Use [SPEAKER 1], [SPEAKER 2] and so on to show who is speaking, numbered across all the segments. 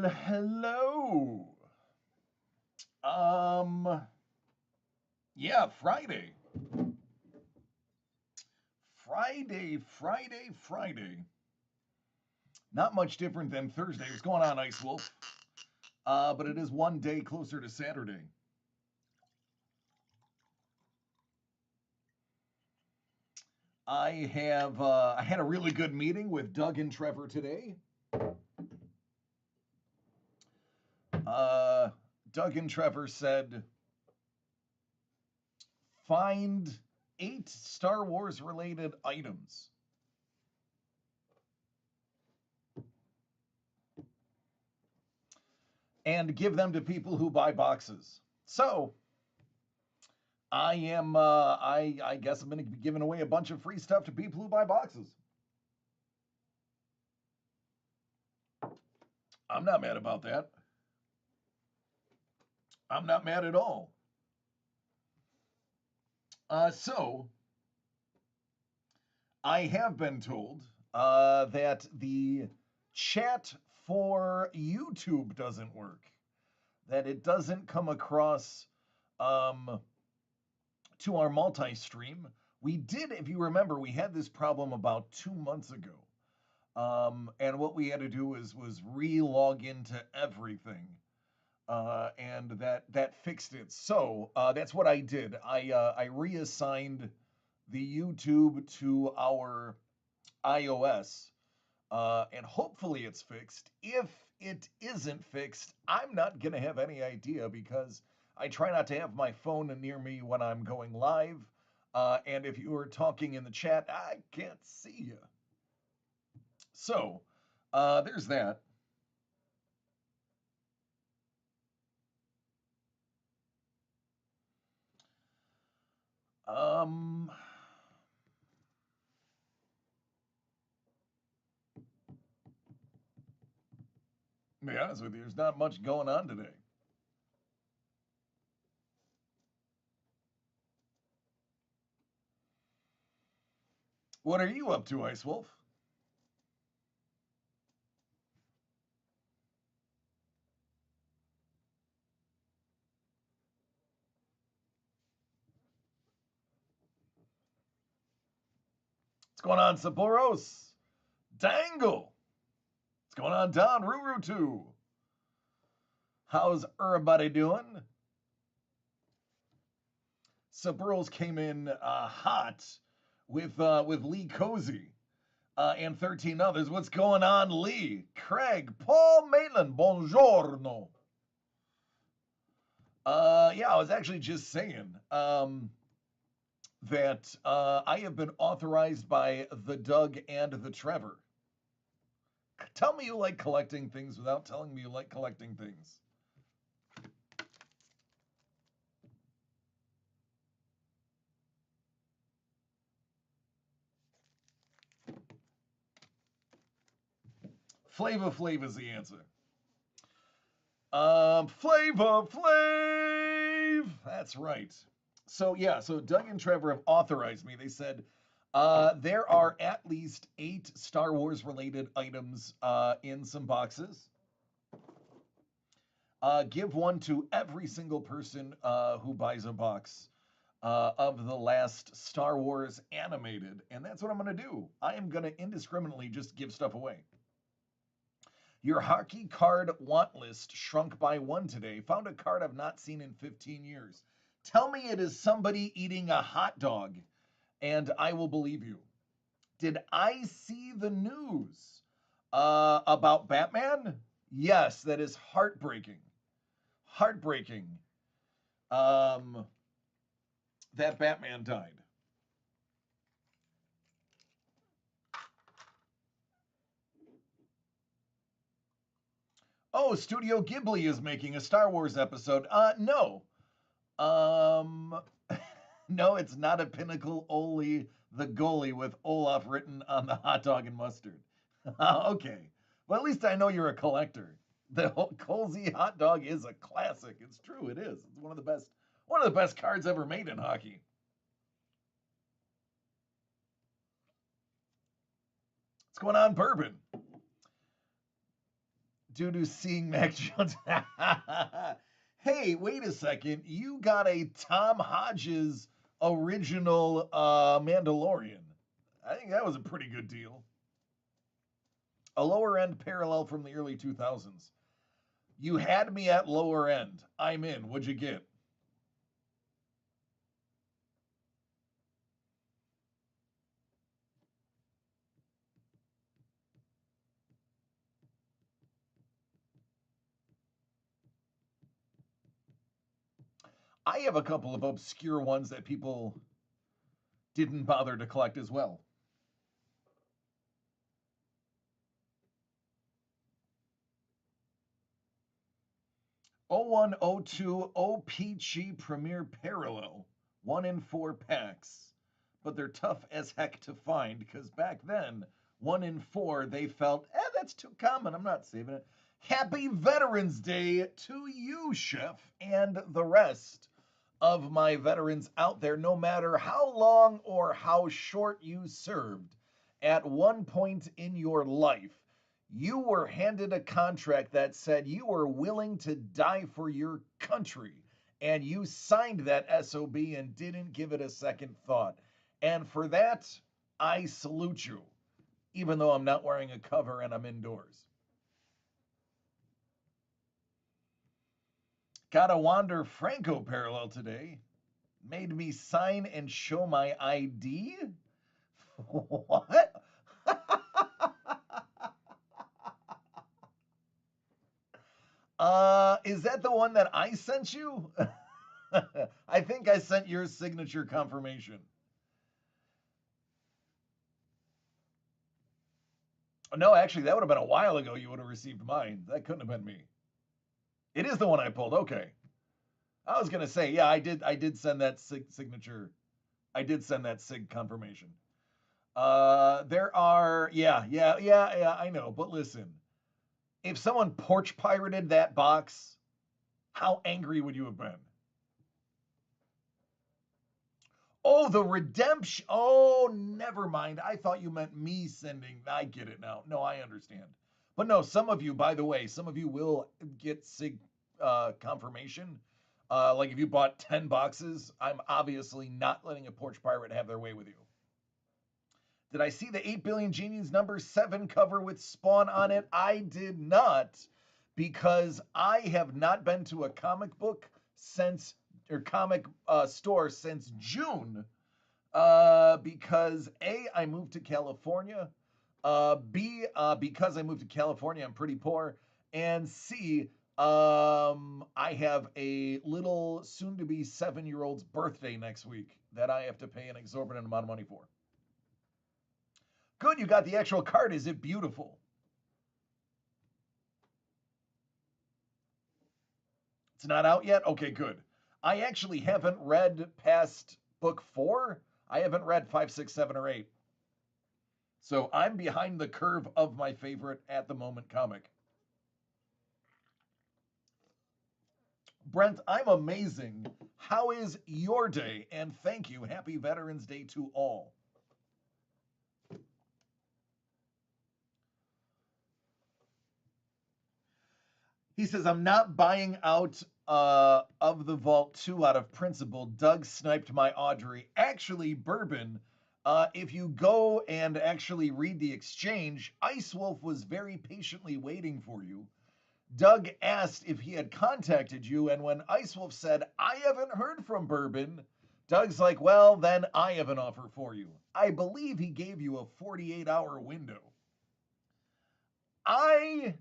[SPEAKER 1] Well, hello. Um, yeah, Friday. Friday. Not much different than Thursday. What's going on, Ice Wolf? But it is one day closer to Saturday. I had a really good meeting with Doug and Trevor today. Uh, Doug and Trevor said, find 8 Star Wars related items. And give them to people who buy boxes. So I guess I'm going to be giving away a bunch of free stuff to people who buy boxes. I'm not mad about that. I'm not mad at all. So I have been told that the chat for YouTube doesn't work. That it doesn't come across um, to our multi-stream. We did, if you remember, we had this problem about 2 months ago. And what we had to do was re-log into everything, and that fixed it. So that's what I did. I reassigned the YouTube to our iOS, and hopefully it's fixed. If it isn't fixed, I'm not gonna have any idea because I try not to have my phone near me when I'm going live. And if you are talking in the chat, I can't see you. So, there's that. Um, to be honest with you, there's not much going on today. What are you up to, Ice Wolf? What's going on, Saboros? Dangle! What's going on, Don Ruru 2? How's everybody doing? Saboros came in hot with Lee Cozy and 13 others. What's going on, Lee? Craig, Paul Maitland, buongiorno. Yeah, I was actually just saying that I have been authorized by the Doug and the Trevor. Tell me you like collecting things without telling me you like collecting things. Flava Flav is the answer. Flava Flav! That's right. So, yeah, so Doug and Trevor have authorized me. They said there are at least 8 Star Wars related items in some boxes. Give one to every single person who buys a box of the last Star Wars animated. And that's what I'm going to do. I am going to indiscriminately just give stuff away. Your hockey card want list shrunk by 1 today. Found a card I've not seen in 15 years. Tell me it is somebody eating a hot dog, and I will believe you. Did I see the news about Batman? Yes, that is heartbreaking. Heartbreaking. Um, that Batman died. Oh, Studio Ghibli is making a Star Wars episode. No. Um, no, it's not a Pinnacle Oli the goalie with Olaf written on the hot dog and mustard. Okay. Well, at least I know you're a collector. The Colsey hot dog is a classic. It's true. It is. It's one of the best cards ever made in hockey. What's going on, Bourbon? due to seeing Mac Jones. Hey, wait a second. You got a Tom Hodges original Mandalorian. I think that was a pretty good deal. A lower end parallel from the early 2000s. You had me at lower end. I'm in. What'd you get? I have a couple of obscure ones that people didn't bother to collect as well. 0102 OPG Premier Parallel, 1 in 4 packs. But they're tough as heck to find because back then, 1 in 4, they felt, that's too common. I'm not saving it. Happy Veterans Day to you, Chef, and the rest of my veterans out there, no matter how long or how short you served. At one point in your life, you were handed a contract that said you were willing to die for your country. And you signed that SOB and didn't give it a second thought. And for that, I salute you, even though I'm not wearing a cover and I'm indoors. Got a Wander Franco parallel today. Made me sign and show my ID? What? Is that the one that I sent you? I think I sent your signature confirmation. No, actually, that would have been a while ago you would have received mine. That couldn't have been me. It is the one I pulled. Okay. I was gonna say, yeah, I did send that signature. I did send that sig confirmation. There are, yeah, I know. But listen, if someone porch pirated that box, how angry would you have been? Oh, the redemption. Oh, never mind. I thought you meant me sending. I get it now. No, I understand. But no, some of you, by the way, some of you will get SIG confirmation. Like if you bought 10 boxes, I'm obviously not letting a porch pirate have their way with you. Did I see the 8 Billion Genies number 7 cover with Spawn on it? I did not, because I have not been to a comic book since, or comic store since June, because A, I moved to California, B, because I moved to California, I'm pretty poor, and C, I have a little soon-to-be 7-year-old's birthday next week that I have to pay an exorbitant amount of money for. Good, you got the actual card. Is it beautiful? It's not out yet? Okay, good. I actually haven't read past book 4. I haven't read 5, 6, 7, or 8. So I'm behind the curve of my favorite at the moment comic. Brent, I'm amazing. How is your day? And thank you. Happy Veterans Day to all. He says, I'm not buying out of the Vault 2 out of principle. Doug sniped my Audrey. Actually, Bourbon, if you go and actually read the exchange, Ice Wolf was very patiently waiting for you. Doug asked if he had contacted you, and when Ice Wolf said, I haven't heard from Bourbon, Doug's like, well, then I have an offer for you. I believe he gave you a 48-hour window. I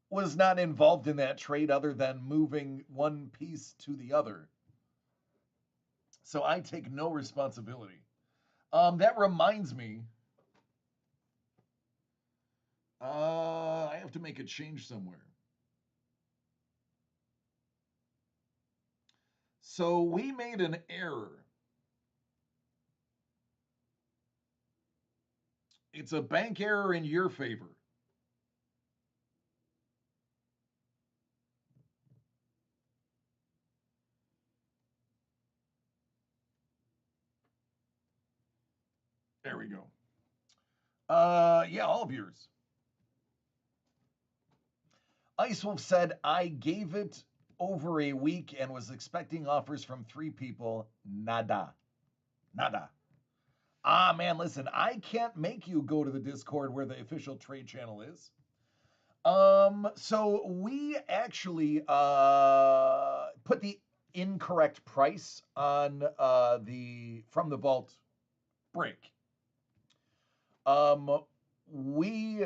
[SPEAKER 1] was not involved in that trade other than moving one piece to the other. So I take no responsibility. That reminds me, I have to make a change somewhere. So we made an error. It's a bank error in your favor. There we go. Yeah, all of yours. Ice Wolf said, I gave it over a week and was expecting offers from 3 people. Nada. Nada. Ah, man, listen, I can't make you go to the Discord where the official trade channel is. So we actually put the incorrect price on the From the Vault break. We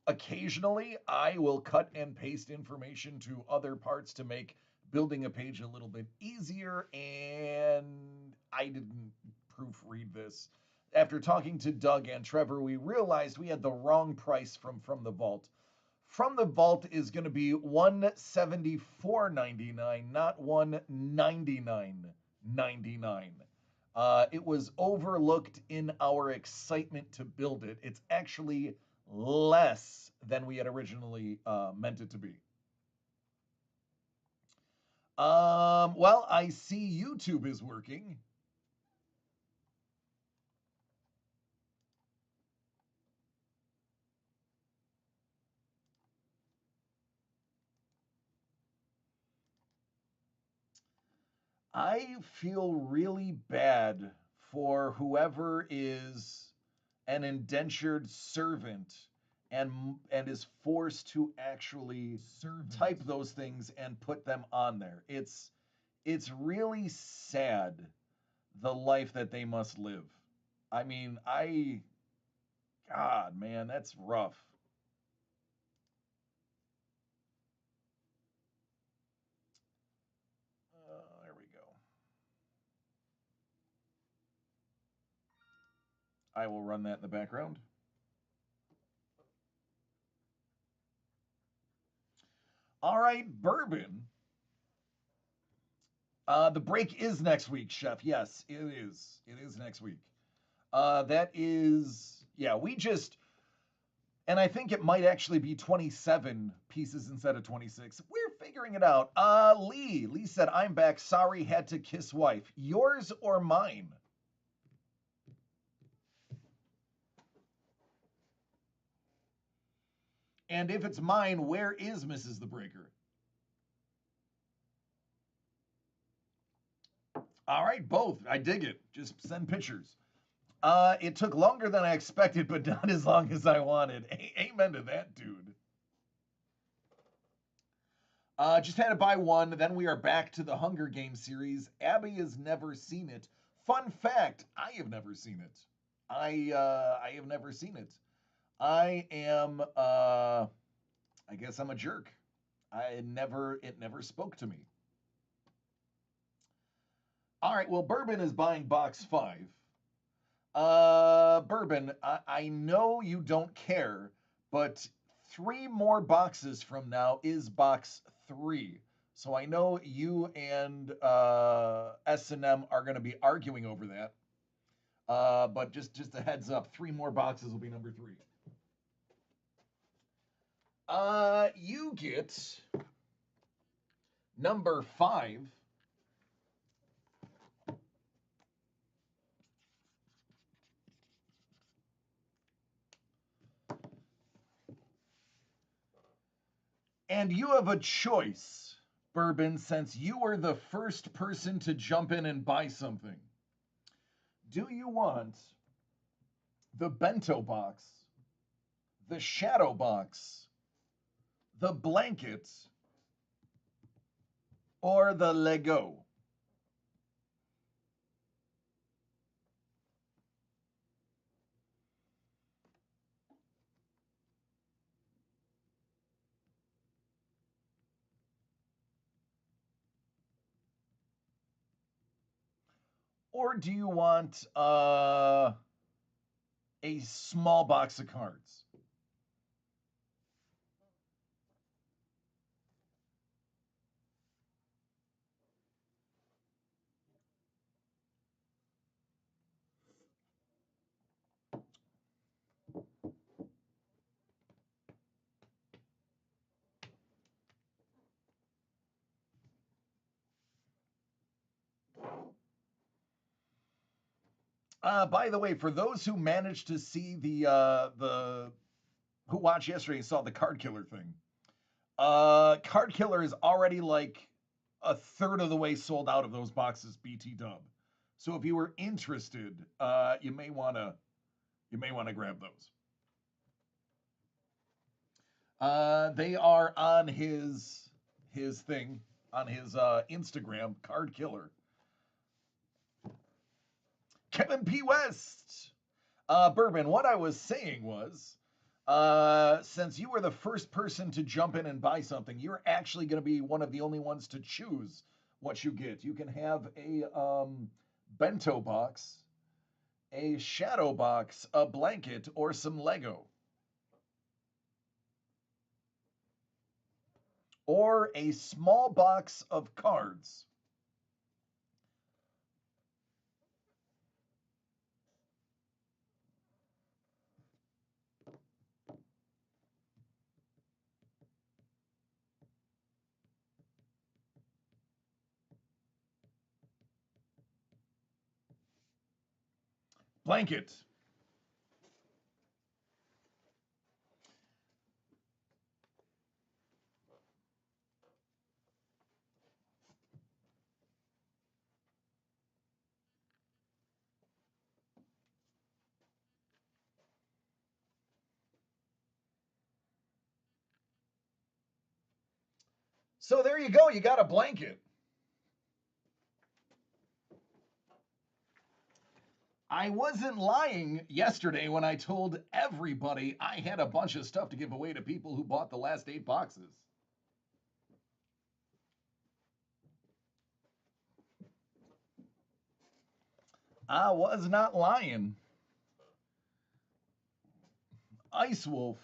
[SPEAKER 1] occasionally I will cut and paste information to other parts to make building a page a little bit easier, and I didn't proofread this. After talking to Doug and Trevor, we realized we had the wrong price from the vault. From the vault is going to be $174.99, not $199.99. It was overlooked in our excitement to build it. It's actually less than we had originally meant it to be. Well, I see YouTube is working. I feel really bad for whoever is an indentured servant and is forced to actually type those things and put them on there. It's really sad, the life that they must live. I mean, God, man, that's rough. There we go. I will run that in the background. All right, Bourbon. The break is next week, Chef. Yes, it is. It is next week. That is, yeah, we just, and I think it might actually be 27 pieces instead of 26. We're figuring it out. Lee said, I'm back. Sorry, had to kiss wife. Yours or mine? And if it's mine, where is Mrs. the Breaker? All right, both. I dig it. Just send pictures. It took longer than I expected, but not as long as I wanted. Amen to that, dude. Just had to buy one. Then we are back to the Hunger Games series. Abby has never seen it. Fun fact: I have never seen it. I have never seen it. I am. I guess I'm a jerk. It never spoke to me. All right. Well, Bourbon is buying box 5. Bourbon, I know you don't care, but 3 more boxes from now is box 3. So I know you and S&M are going to be arguing over that. But just a heads up, 3 more boxes will be number 3. You get number 5. And you have a choice, Bourbon, since you were the first person to jump in and buy something. Do you want the bento box, the shadow box, the blanket, or the Lego? Or do you want a small box of cards? By the way, for those who managed to see the who watched yesterday and saw the card killer thing, Card Killer is already like a third of the way sold out of those boxes, BT Dub. So if you were interested, you may wanna grab those. They are on his thing, on his Instagram, Card Killer. Kevin P. West. Bourbon, what I was saying was, since you were the first person to jump in and buy something, you're actually going to be one of the only ones to choose what you get. You can have a bento box, a shadow box, a blanket, or some Lego. Or a small box of cards. Blanket. So there you go. You got a blanket. I wasn't lying yesterday when I told everybody I had a bunch of stuff to give away to people who bought the last 8 boxes. I was not lying. Ice Wolf.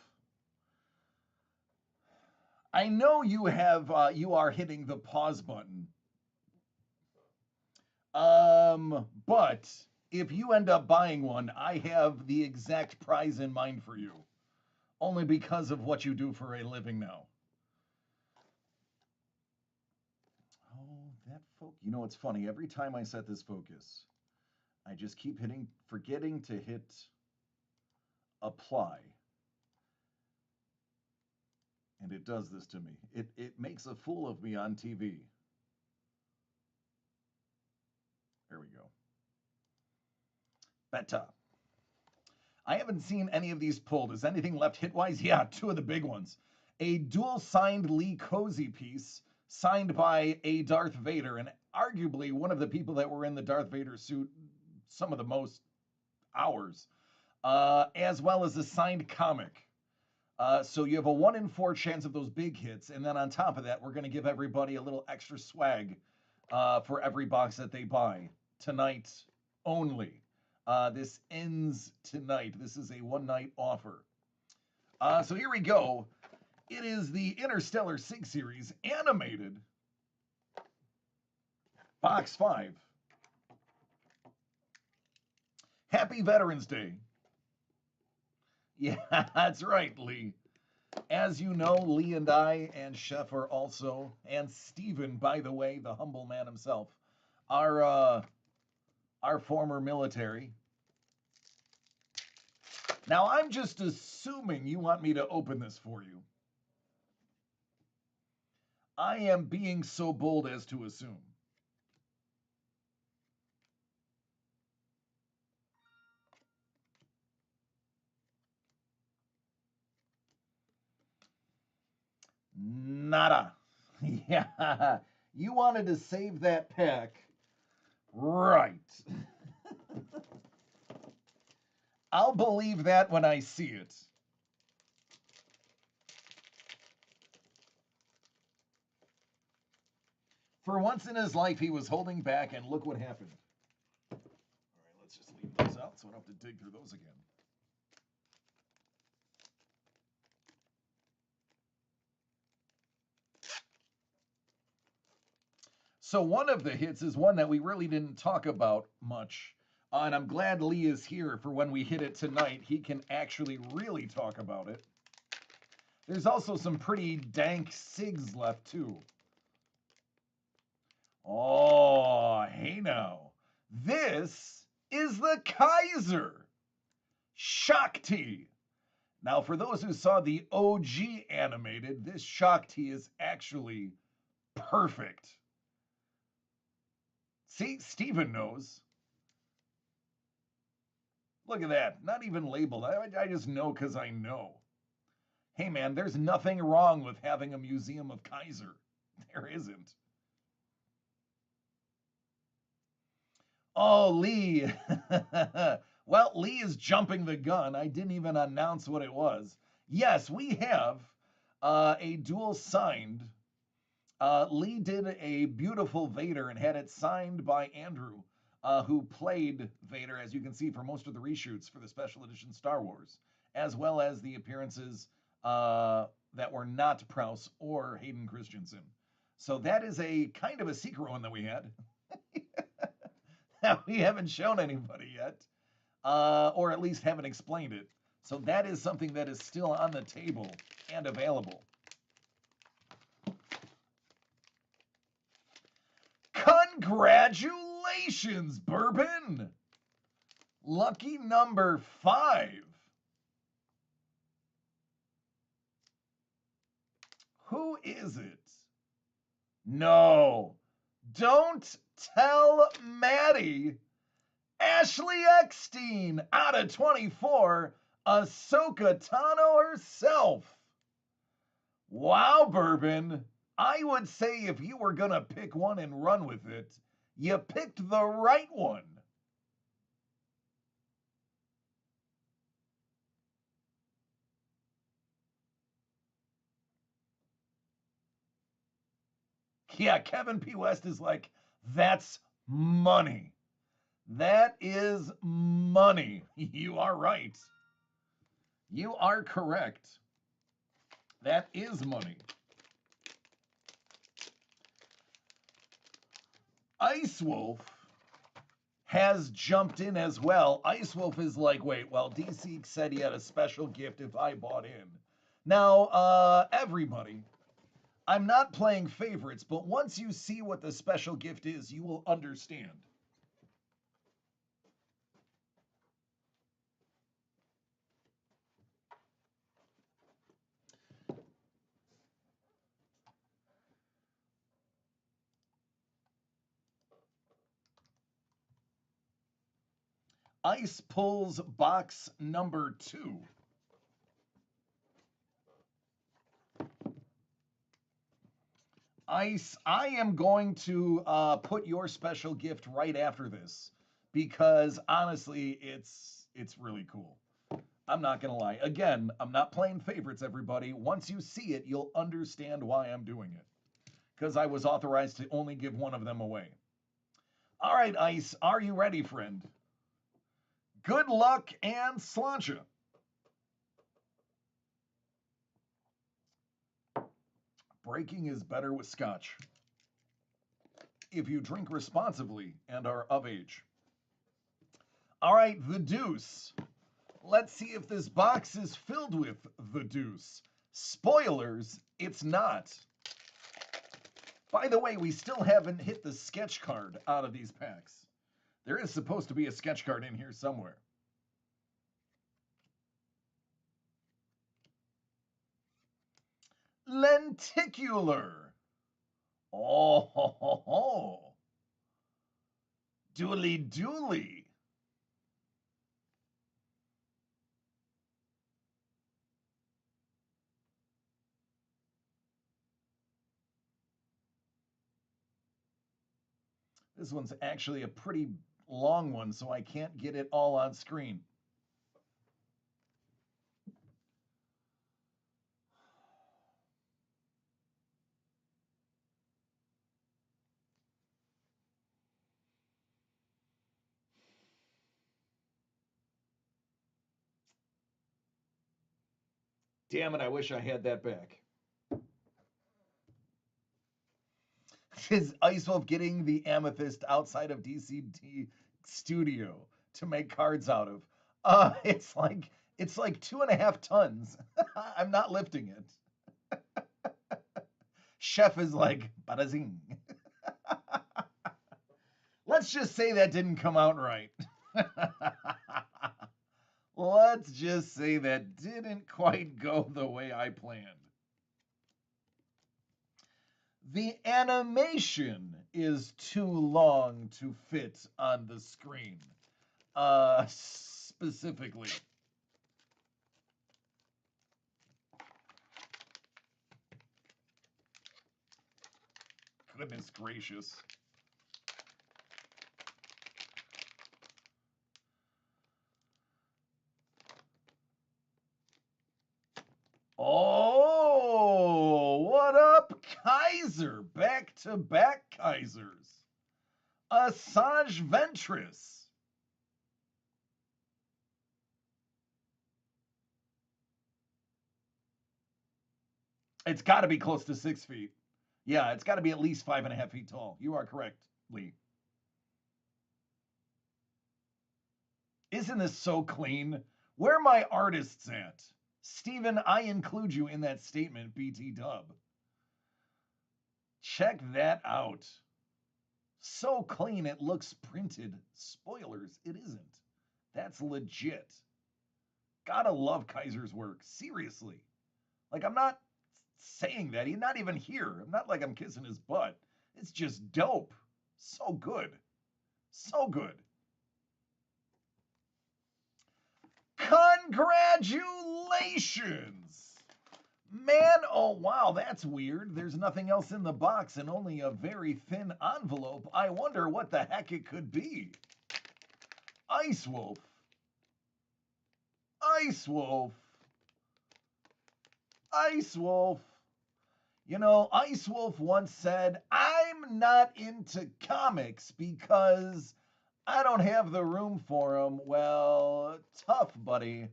[SPEAKER 1] I know you are hitting the pause button. But if you end up buying one, I have the exact prize in mind for you. Only because of what you do for a living now. Oh, that focus. You know what's funny? Every time I set this focus, I just keep forgetting to hit apply. And it does this to me. It makes a fool of me on TV. There we go. Beta. I haven't seen any of these pulled. Is anything left hit-wise? Yeah, 2 of the big ones. A dual-signed Lee Cozy piece signed by a Darth Vader, and arguably one of the people that were in the Darth Vader suit some of the most hours, as well as a signed comic. So you have a 1 in 4 chance of those big hits, and then on top of that, we're going to give everybody a little extra swag for every box that they buy tonight only. This ends tonight. This is a one-night offer. So here we go. It is the Interstellar Sig Series Animated. Box 5. Happy Veterans Day. Yeah, that's right, Lee. As you know, Lee and I and Chef are also, and Steven, by the way, the humble man himself, are former military. Now, I'm just assuming you want me to open this for you. I am being so bold as to assume. Nada. Yeah, you wanted to save that pack. Right. I'll believe that when I see it. For once in his life, he was holding back, and look what happened. All right, let's just leave those out so I don't have to dig through those again. So one of the hits is one that we really didn't talk about much. And I'm glad Lee is here for when we hit it tonight. He can actually really talk about it. There's also some pretty dank SIGs left, too. Oh, hey now. This is the Kaiser Shakti. Now, for those who saw the OG animated, this shock tea is actually perfect. See, Steven knows. Look at that. Not even labeled. I just know because I know. Hey, man, there's nothing wrong with having a museum of Kaiser. There isn't. Oh, Lee. Well, Lee is jumping the gun. I didn't even announce what it was. Yes, we have a dual signed. Lee did a beautiful Vader and had it signed by Andrew, who played Vader, as you can see, for most of the reshoots for the special edition Star Wars, as well as the appearances that were not Prowse or Hayden Christensen. So that is a kind of a secret one that we had. That we haven't shown anybody yet, or at least haven't explained it. So that is something that is still on the table and available. Congratulations, Bourbon! Lucky number 5. Who is it? No, don't tell Maddie. Ashley Eckstein out of 24, Ahsoka Tano herself. Wow, Bourbon. I would say if you were going to pick one and run with it, you picked the right one. Yeah, Kevin P. West is like, that's money. That is money. You are right. You are correct. That is money. Ice Wolf has jumped in as well. Ice Wolf is like, wait, well, DC said he had a special gift if I bought in. Now, everybody, I'm not playing favorites, but once you see what the special gift is, you will understand. Ice pulls box number 2. Ice, I am going to put your special gift right after this because honestly, it's really cool. I'm not gonna lie. Again, I'm not playing favorites, everybody. Once you see it, you'll understand why I'm doing it. Because I was authorized to only give one of them away. All right, Ice, are you ready, friend? Good luck and sláinte. Breaking is better with scotch. If you drink responsibly and are of age. All right, the deuce. Let's see if this box is filled with the deuce. Spoilers, it's not. By the way, we still haven't hit the sketch card out of these packs. There is supposed to be a sketch card in here somewhere. Lenticular. Oh, ho, ho, ho. Dooley dooley. This one's actually a pretty long one, so I can't get it all on screen. Damn it, I wish I had that back. Is Ice Wolf getting the amethyst outside of DCD Studio to make cards out of? It's like 2.5 tons. I'm not lifting it. Chef is like, badazing. Let's just say that didn't come out right. Let's just say that didn't quite go the way I planned. The animation is too long to fit on the screen. Specifically. Goodness gracious. Oh, what up, Kaiser? Back to back Kaisers. Assange Ventress. It's got to be close to 6 feet. Yeah, it's got to be at least 5.5 feet tall. You are correct, Lee. Isn't this so clean? Where are my artists at? Steven, I include you in that statement, BT Dub. Check that out. So clean it looks printed. Spoilers, it isn't. That's legit. Gotta love Kaiser's work. Seriously. Like, I'm not saying that. He's not even here. I'm not like I'm kissing his butt. It's just dope. So good. So good. Congratulations! Man, oh wow, that's weird. There's nothing else in the box and only a very thin envelope. I wonder what the heck it could be. Ice Wolf. Ice Wolf. Ice Wolf. You know, Ice Wolf once said, I'm not into comics because I don't have the room for them. Well, tough, buddy.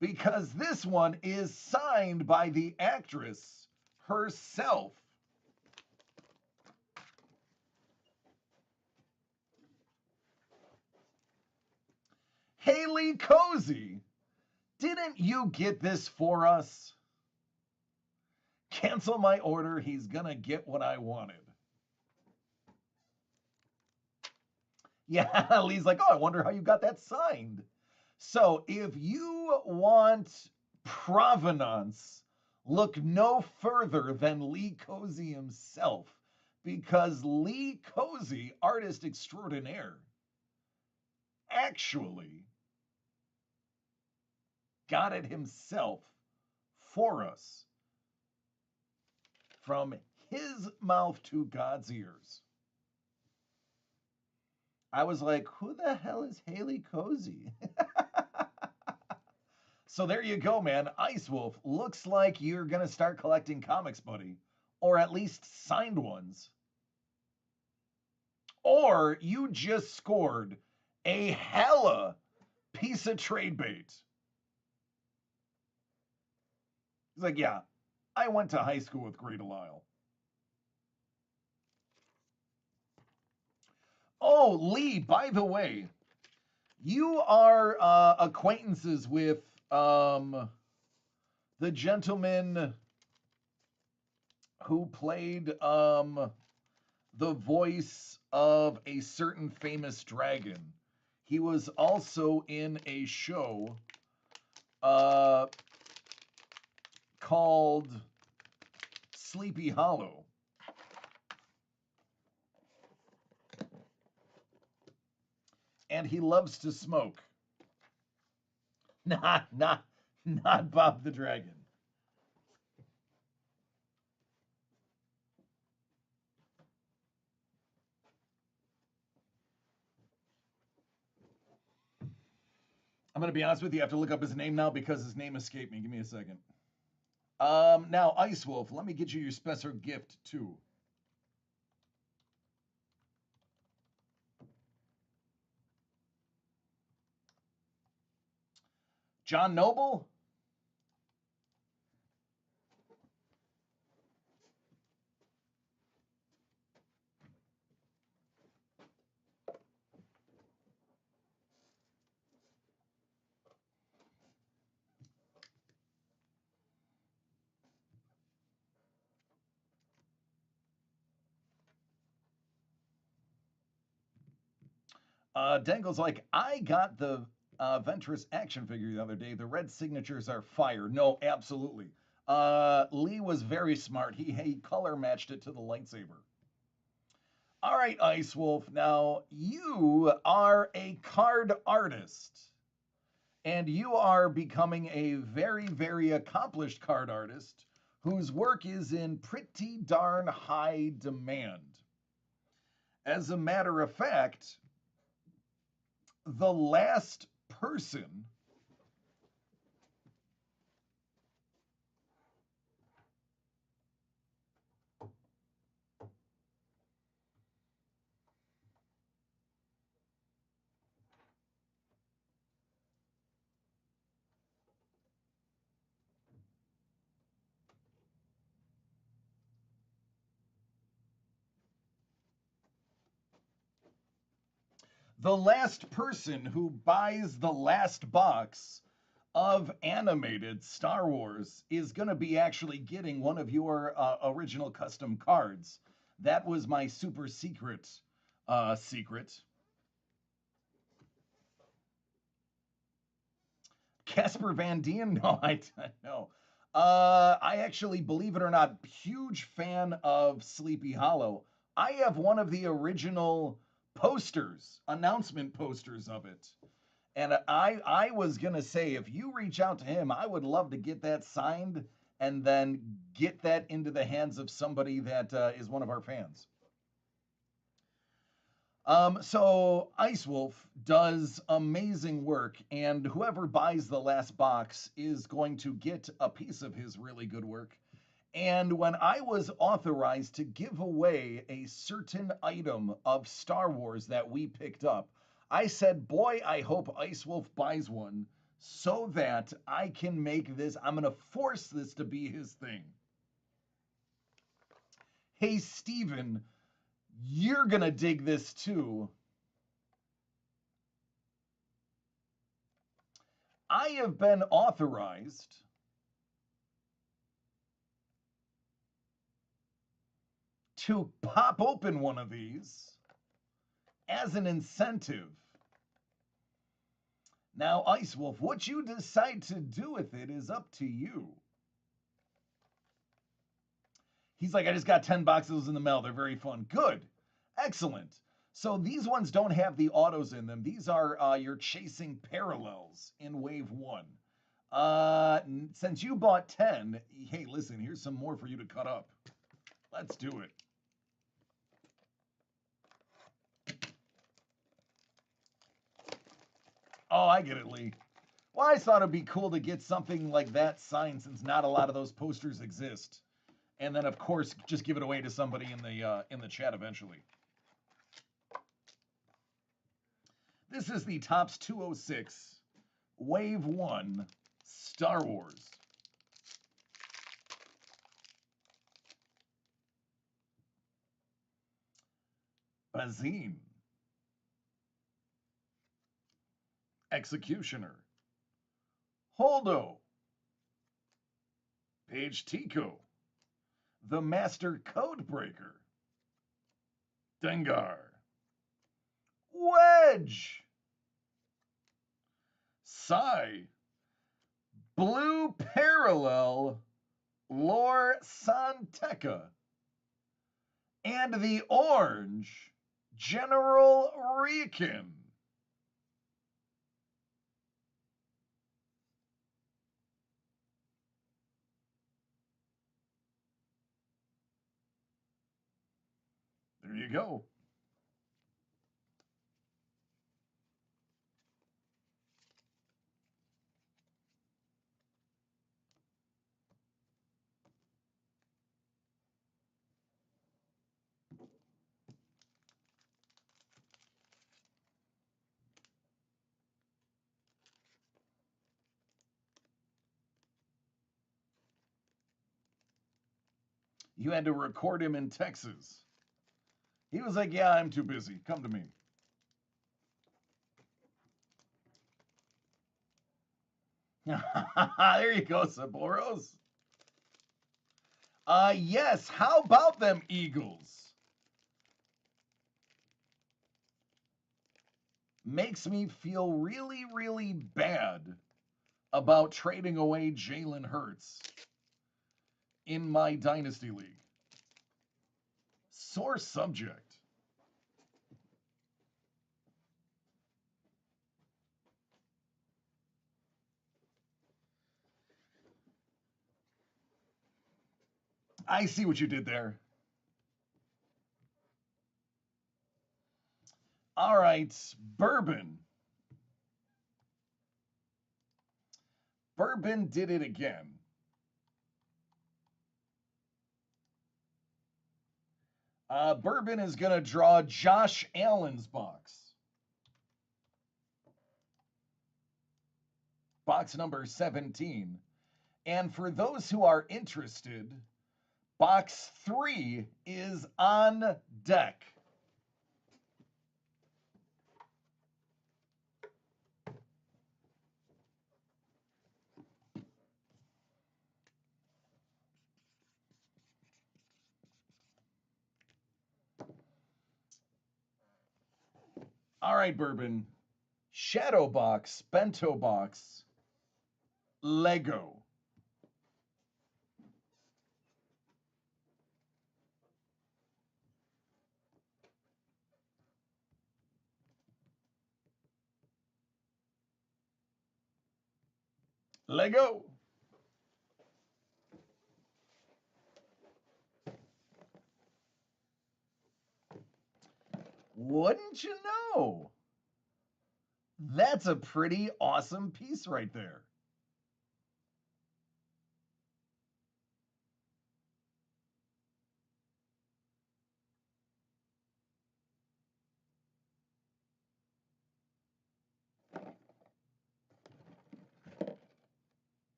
[SPEAKER 1] Because this one is signed by the actress herself. Haley Cozy, didn't you get this for us? Cancel my order. He's gonna get what I wanted. Yeah, Lee's like, oh, I wonder how you got that signed. So if you want provenance, look no further than Lee Cozy himself, because Lee Cozy, artist extraordinaire, actually got it himself for us from his mouth to God's ears. I was like, who the hell is Haley Cozy? So there you go, man. Ice Wolf, looks like you're going to start collecting comics, buddy. Or at least signed ones. Or you just scored a hella piece of trade bait. He's like, yeah, I went to high school with Grey Delisle. Oh, Lee, by the way, you are acquaintances with the gentleman who played the voice of a certain famous dragon. He was also in a show called Sleepy Hollow. And he loves to smoke. Not Bob the Dragon. I'm gonna be honest with you. I have to look up his name now because his name escaped me. Give me a second. Now Ice Wolf, let me get you your special gift too. John Noble? Dangle's like, I got the Ventress action figure the other day. The red signatures are fire. No, absolutely. Lee was very smart. He color matched it to the lightsaber. All right, Ice Wolf. Now, you are a card artist, and you are becoming a very, very accomplished card artist whose work is in pretty darn high demand. As a matter of fact, the last person who buys the last box of animated Star Wars is going to be actually getting one of your original custom cards. That was my super secret secret. Casper Van Dien? No, I no. I actually, believe it or not, huge fan of Sleepy Hollow. I have one of the original posters, announcement posters of it. And I was gonna say, if you reach out to him, I would love to get that signed and then get that into the hands of somebody that is one of our fans. So Ice Wolf does amazing work, and whoever buys the last box is going to get a piece of his really good work. And when I was authorized to give away a certain item of Star Wars that we picked up, I said, boy, I hope Ice Wolf buys one so that I can make this, I'm going to force this to be his thing. Hey, Steven, you're going to dig this too. I have been authorized to pop open one of these as an incentive. Now, Ice Wolf, what you decide to do with it is up to you. He's like, I just got 10 boxes in the mail. They're very fun. Good. Excellent. So these ones don't have the autos in them. These are your chasing parallels in wave 1. Since you bought 10, hey, listen, here's some more for you to cut up. Let's do it. Oh, I get it, Lee. Well, I thought it'd be cool to get something like that signed since not a lot of those posters exist. And then, of course, just give it away to somebody in the chat eventually. This is the Topps 206 Wave 1 Star Wars. Bazine. Executioner. Holdo. Page Tico. The Master Codebreaker. Dengar. Wedge. Psy. Blue Parallel. Lore Santeca. And the orange General Rikin. There you go. You had to record him in Texas. He was like, yeah, I'm too busy. Come to me. There you go, Saboros. Yes, how about them Eagles? makes me feel really, really bad about trading away Jalen Hurts in my Dynasty League. Sore subject. I see what you did there. All right, Bourbon. Bourbon did it again. Bourbon is going to draw Josh Allen's box. Box number 17. And for those who are interested, box 3 is on deck. All right, Bourbon. Shadow box, bento box, Lego. Lego. Wouldn't you know? That's a pretty awesome piece right there.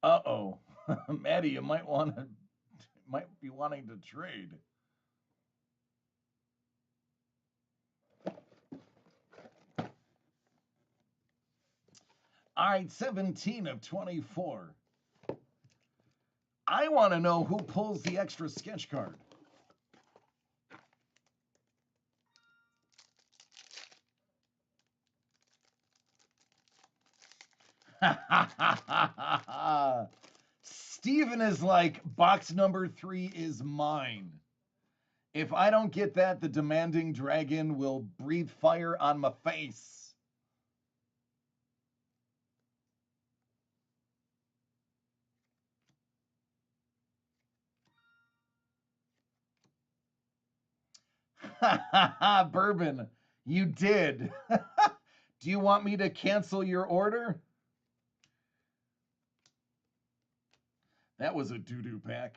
[SPEAKER 1] Uh-oh. Maddie, you might be wanting to trade. All right, 17 of 24. I want to know who pulls the extra sketch card. Steven is like, box number 3 is mine. If I don't get that, the demanding dragon will breathe fire on my face. Bourbon, you did. Do you want me to cancel your order? That was a doo-doo pack.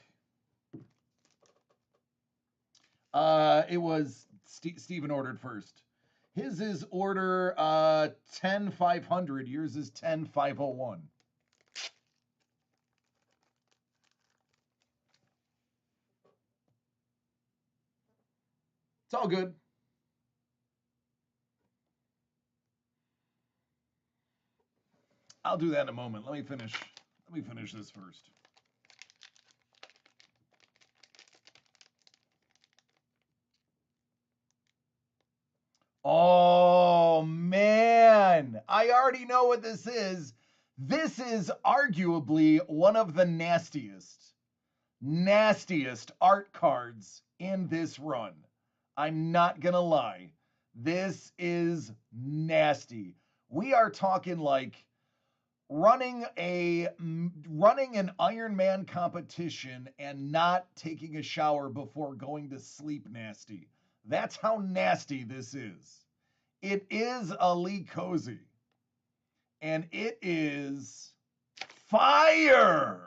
[SPEAKER 1] It was Steven ordered first. His is order 10,500. Yours is 10,501. It's all good. I'll do that in a moment. Let me finish this first. Oh man, I already know what this is. This is arguably one of the nastiest art cards in this run. I'm not gonna lie. This is nasty. We are talking like running an Iron Man competition and not taking a shower before going to sleep nasty. That's how nasty this is. It is a Lee Cozy. And it is fire.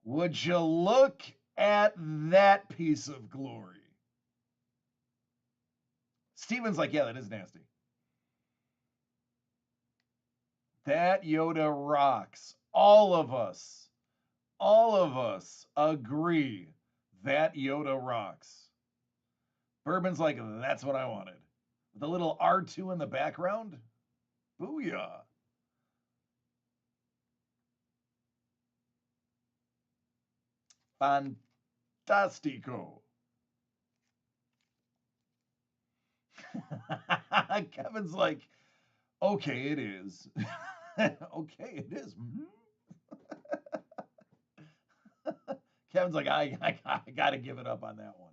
[SPEAKER 1] Would you look at that piece of glory? Steven's like, yeah, that is nasty. That Yoda rocks. All of us agree that Yoda rocks. Bourbon's like, that's what I wanted. With a little R2 in the background. Booyah. Fantastico. Kevin's like, okay, it is. Okay, it is. Mhm. Kevin's like, I got to give it up on that one.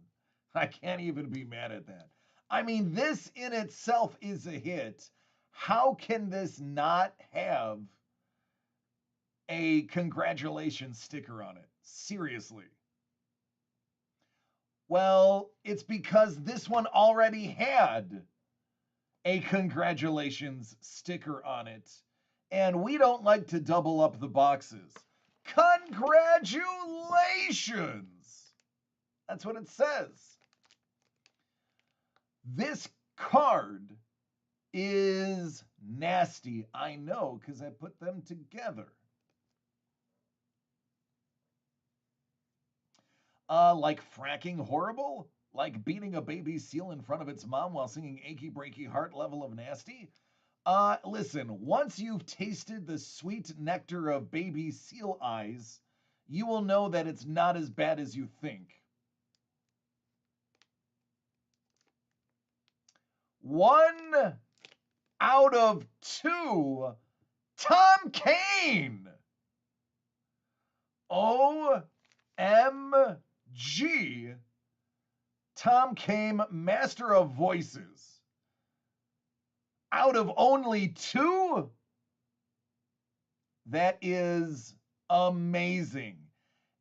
[SPEAKER 1] I can't even be mad at that. I mean, this in itself is a hit. How can this not have a congratulations sticker on it? Seriously. Well, it's because this one already had a congratulations sticker on it, and we don't like to double up the boxes. Congratulations! That's what it says. This card is nasty. I know because I put them together. Like fracking horrible? Like beating a baby seal in front of its mom while singing achy breaky heart level of nasty? Listen, once you've tasted the sweet nectar of baby seal eyes, you will know that it's not as bad as you think. 1 out of 2, Tom Kane. OMG. Tom Kane, Master of Voices. Out of only 2? That is amazing.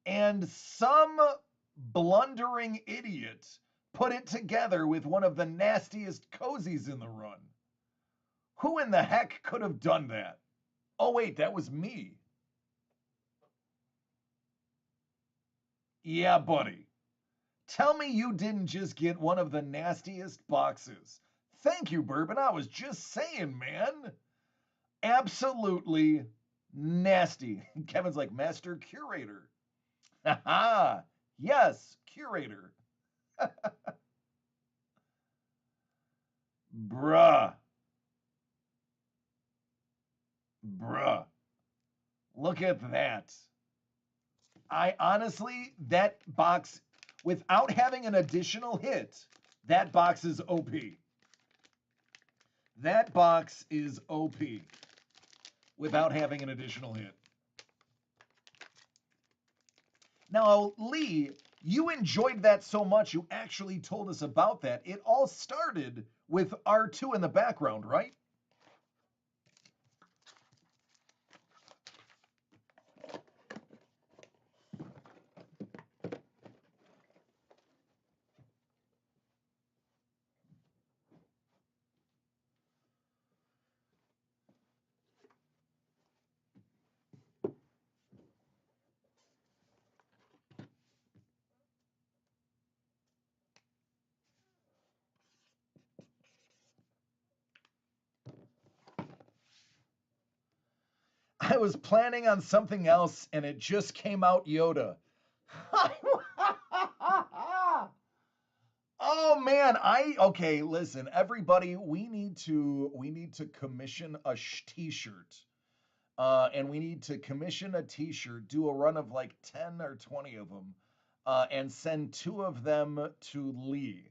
[SPEAKER 1] And some blundering idiot put it together with one of the nastiest cozies in the run. Who in the heck could have done that? Oh, wait, that was me. Yeah, buddy. Tell me you didn't just get one of the nastiest boxes. Thank you, Bourbon. I was just saying, man. Absolutely nasty. Kevin's like, Master Curator. Haha. Yes, Curator. Bruh. Bruh. Look at that. I honestly, that box, without having an additional hit, that box is OP. That box is OP without having an additional hit. Now, Lee, you enjoyed that so much, you actually told us about that. It all started with R2 in the background, right? I was planning on something else and it just came out Yoda. Oh man, okay, listen, everybody, we need to commission a t-shirt. And we need to commission a t-shirt, do a run of like 10 or 20 of them, and send 2 of them to Lee.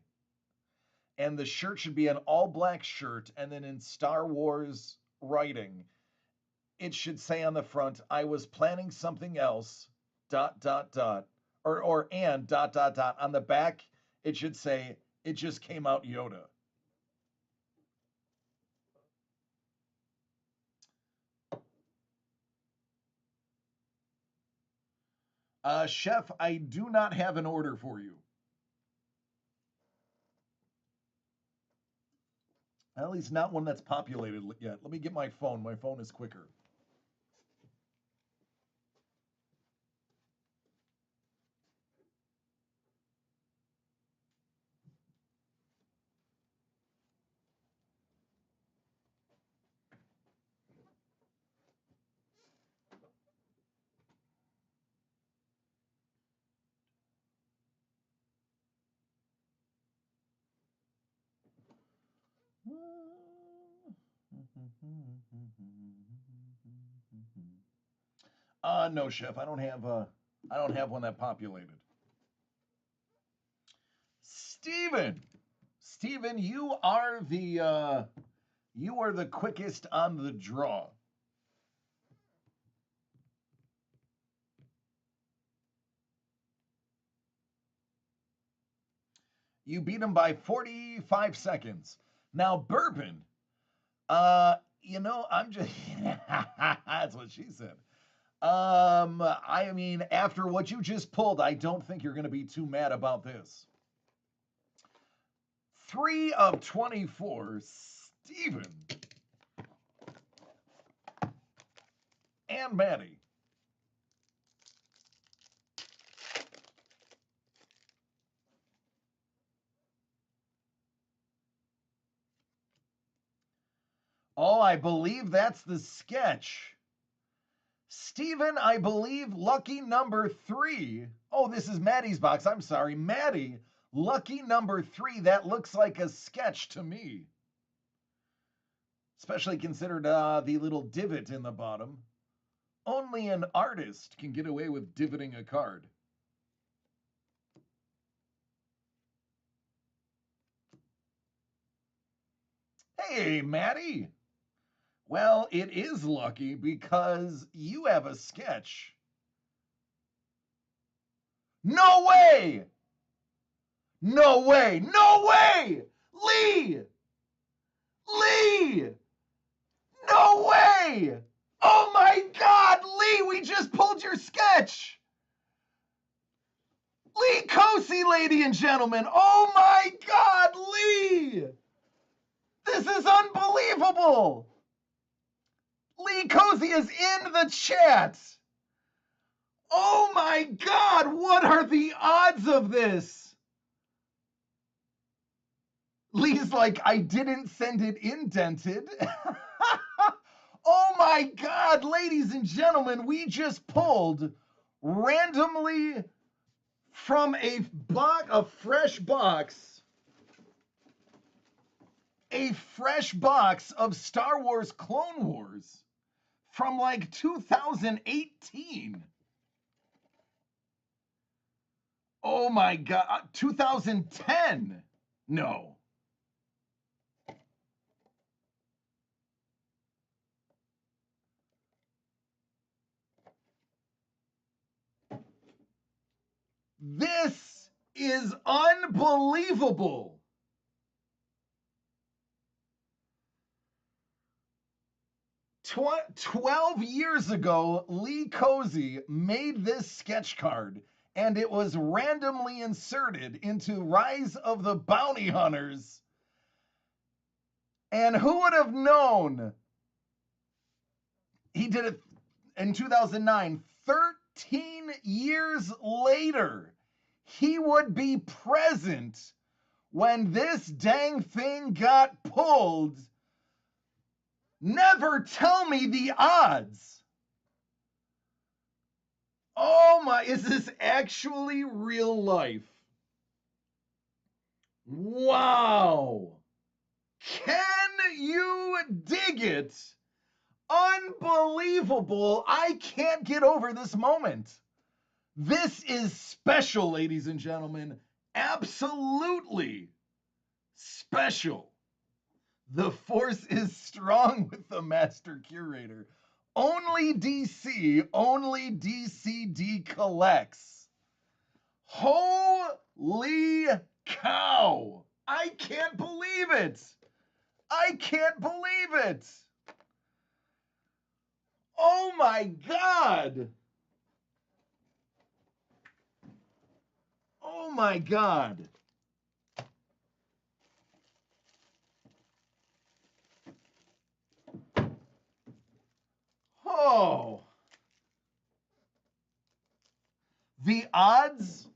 [SPEAKER 1] And the shirt should be an all black shirt, and then in Star Wars writing, it should say on the front, I was planning something else, dot, dot, dot, or and dot, dot, dot. On the back, it should say, it just came out Yoda. Chef, I do not have an order for you. At least not one that's populated yet. Let me get my phone. My phone is quicker. No, chef. I don't have one that populated. Steven, you are the quickest on the draw. You beat him by 45 seconds. Now, Bourbon, I'm just that's what she said. I mean, after what you just pulled, I don't think you're going to be too mad about this. 3 of 24, Steven and Maddie. Oh, I believe that's the sketch. Steven, I believe lucky number 3. Oh, this is Maddie's box. I'm sorry. Maddie, lucky number 3. That looks like a sketch to me. Especially considered the little divot in the bottom. Only an artist can get away with divoting a card. Hey, Maddie. Well, it is lucky because you have a sketch. No way! No way! No way! Lee! Lee! No way! Oh my God, Lee, we just pulled your sketch! Lee Cosi, ladies and gentlemen. Oh my God, Lee! This is unbelievable! Lee Cosi is in the chat. Oh my God, what are the odds of this? Lee's like, I didn't send it indented. Oh my God, ladies and gentlemen, we just pulled randomly from a fresh box of Star Wars Clone Wars from like 2018. Oh my God, 2010. No. This is unbelievable. Tw 12 years ago, Lee Cosi made this sketch card, and it was randomly inserted into Rise of the Bounty Hunters. And who would have known? He did it in 2009. 13 years later, he would be present when this dang thing got pulled. Never tell me the odds. Oh my, is this actually real life? Wow. Can you dig it? Unbelievable. I can't get over this moment. This is special, ladies and gentlemen. Absolutely special. The force is strong with the Master Curator. Only DC, only DCD collects. Holy cow. I can't believe it. I can't believe it. Oh my God. Oh my God. Oh. The odds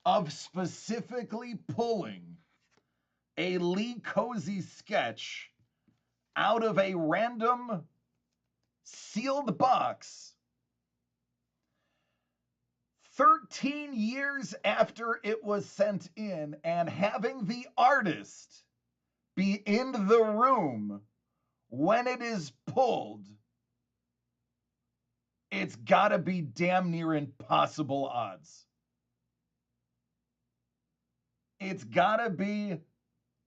[SPEAKER 1] of specifically pulling a Lee Cosi sketch out of a random sealed box 13 years after it was sent in and having the artist be in the room when it is pulled, it's gotta be damn near impossible odds. It's gotta be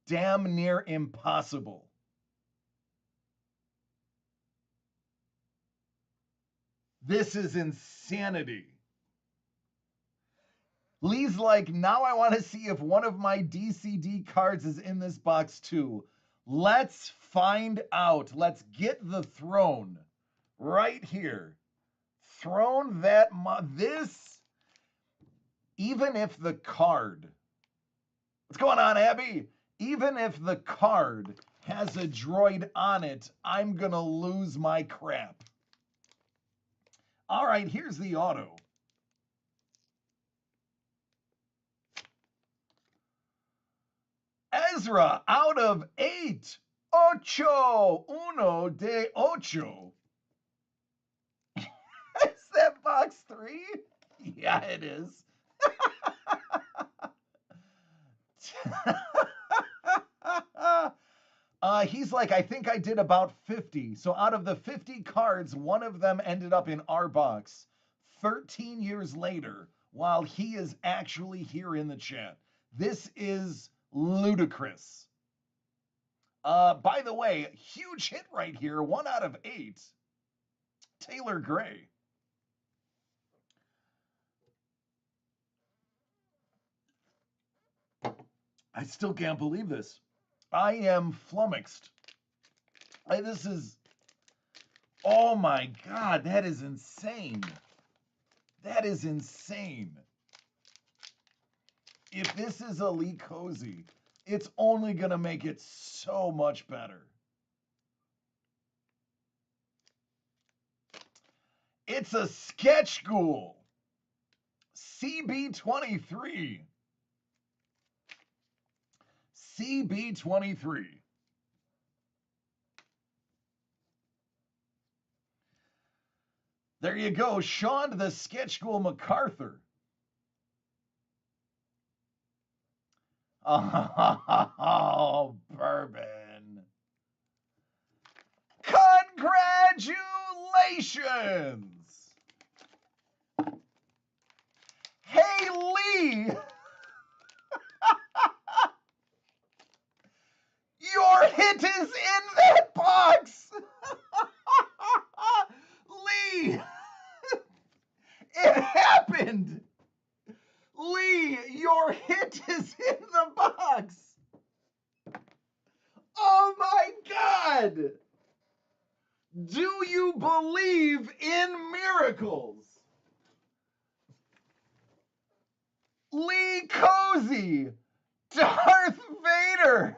[SPEAKER 1] damn near impossible. This is insanity. Lee's like, now I want to see if one of my DCD cards is in this box too. Let's find out. Let's get the throne right here. Throne that this, even if the card, what's going on, Abby? Even if the card has a droid on it, I'm gonna lose my crap. All right, here's the auto. Ezra out of 8. Ocho. Uno de ocho. Is that box 3? Yeah, it is. He's like, I think I did about 50. So out of the 50 cards, one of them ended up in our box 13 years later while he is actually here in the chat. This is ludicrous. By the way, huge hit right here, 1 out of 8. Taylor Gray. I still can't believe this. I am flummoxed. This is, oh my God, that is insane. That is insane. If this is a Lee Cozy, it's only going to make it so much better. It's a sketch ghoul. CB23. CB23. There you go, Sean the Sketch Ghoul MacArthur. Oh, bourbon. Congratulations! Hey, Lee! Your hit is in that box! Lee! It happened! Lee, your hit is in the box! Oh my God! Do you believe in miracles? Lee Cozy, Darth Vader,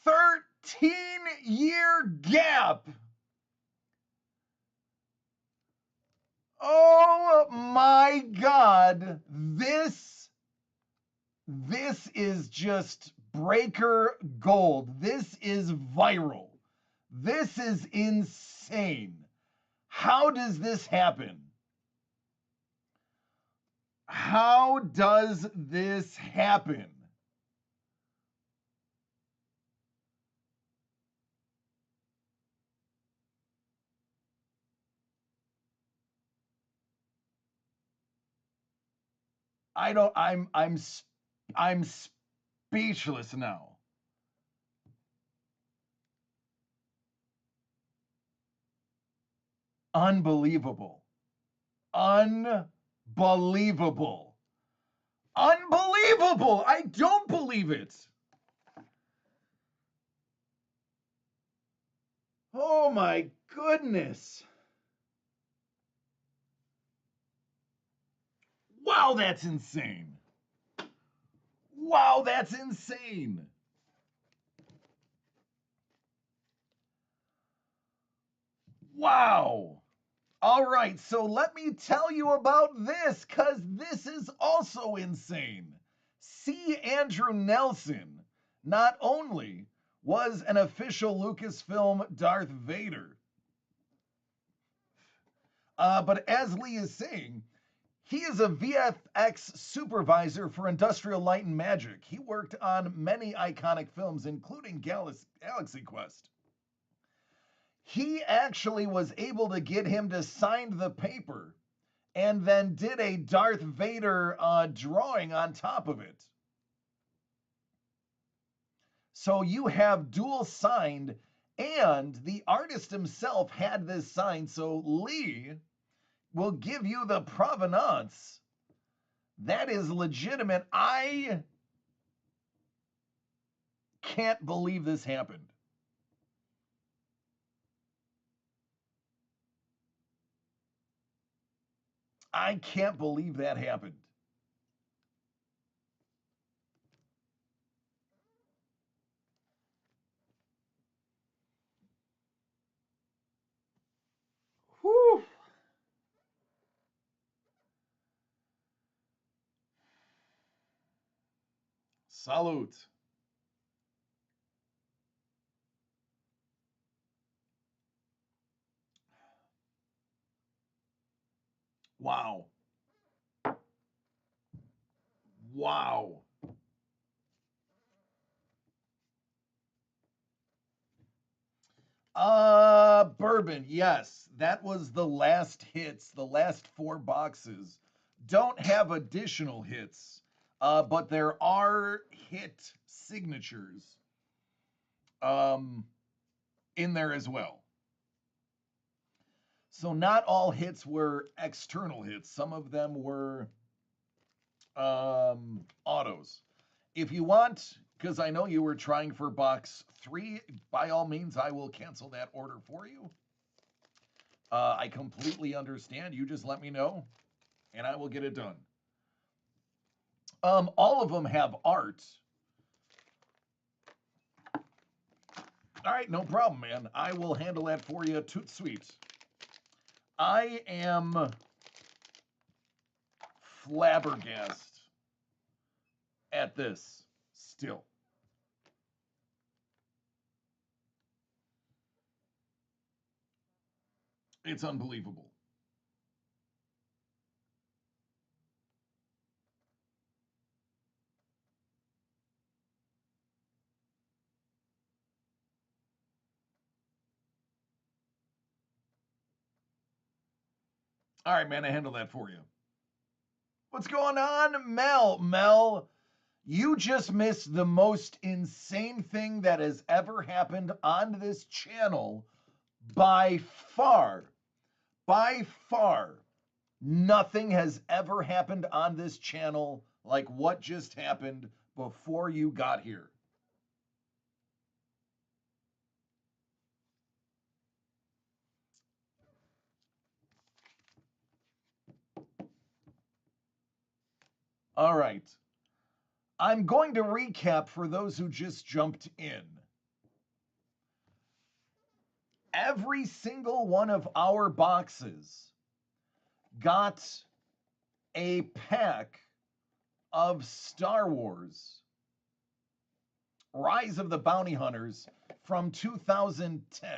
[SPEAKER 1] 13-year gap. Oh my God, this is just breaker gold. This is viral. This is insane. How does this happen? How does this happen? I'm speechless now. Unbelievable. Unbelievable. Unbelievable. I don't believe it. Oh my goodness. Wow, that's insane. Wow, that's insane. Wow. All right, so let me tell you about this, because this is also insane. C. Andrew Nelson not only was an official Lucasfilm Darth Vader, but as Lee is saying, he is a VFX supervisor for Industrial Light and Magic. He worked on many iconic films, including Galaxy Quest. He actually was able to get him to sign the paper and then did a Darth Vader drawing on top of it. So you have dual signed, and the artist himself had this signed. So Lee will give you the provenance. That is legitimate. I can't believe this happened. I can't believe that happened. Whew. Salute. Wow. Wow. Bourbon, yes. That was the last hits, the last 4 boxes. Don't have additional hits, but there are hit signatures um, in there as well. So not all hits were external hits. Some of them were autos. If you want, because I know you were trying for box 3, by all means, I will cancel that order for you. I completely understand. You just let me know, and I will get it done. All of them have art. All right, no problem, man. I will handle that for you. Toot sweet. I am flabbergasted at this still. It's unbelievable. All right, man, I handle that for you. What's going on, Mel? Mel, you just missed the most insane thing that has ever happened on this channel by far. By far. Nothing has ever happened on this channel like what just happened before you got here. All right. I'm going to recap for those who just jumped in. Every single one of our boxes got a pack of Star Wars Rise of the Bounty Hunters from 2010.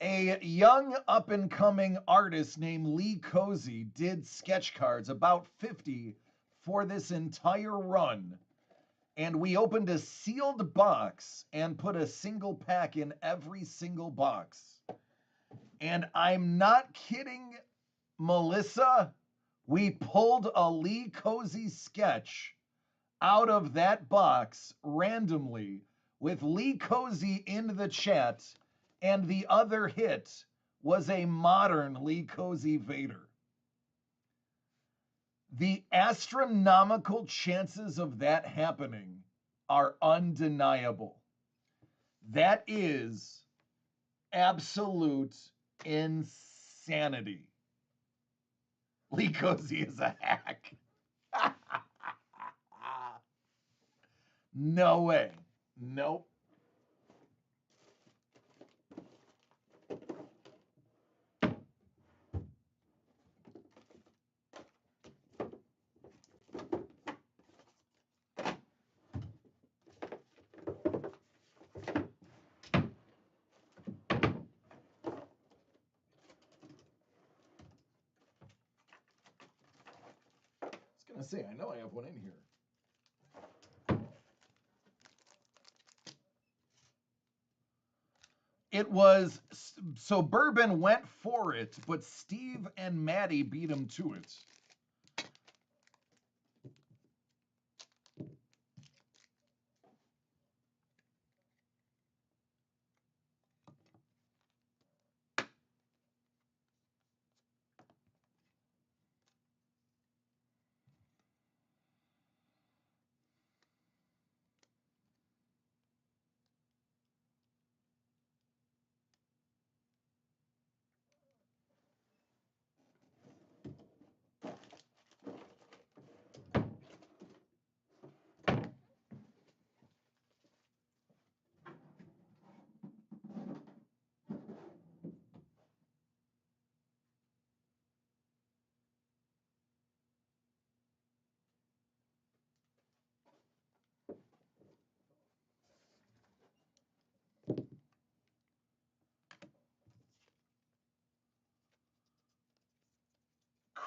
[SPEAKER 1] A young up and coming artist named Lee Cozy did sketch cards, about 50 for this entire run. And we opened a sealed box and put a single pack in every single box. And I'm not kidding, Melissa. We pulled a Lee Cozy sketch out of that box randomly with Lee Cozy in the chat, and the other hit was a modern Lee Cozy Vader. The astronomical chances of that happening are undeniable. That is absolute insanity. Lee Cozy is a hack. No way. Nope. I was going to say, I know I have one in here. It was, so Bourbon went for it, but Steve and Maddie beat him to it.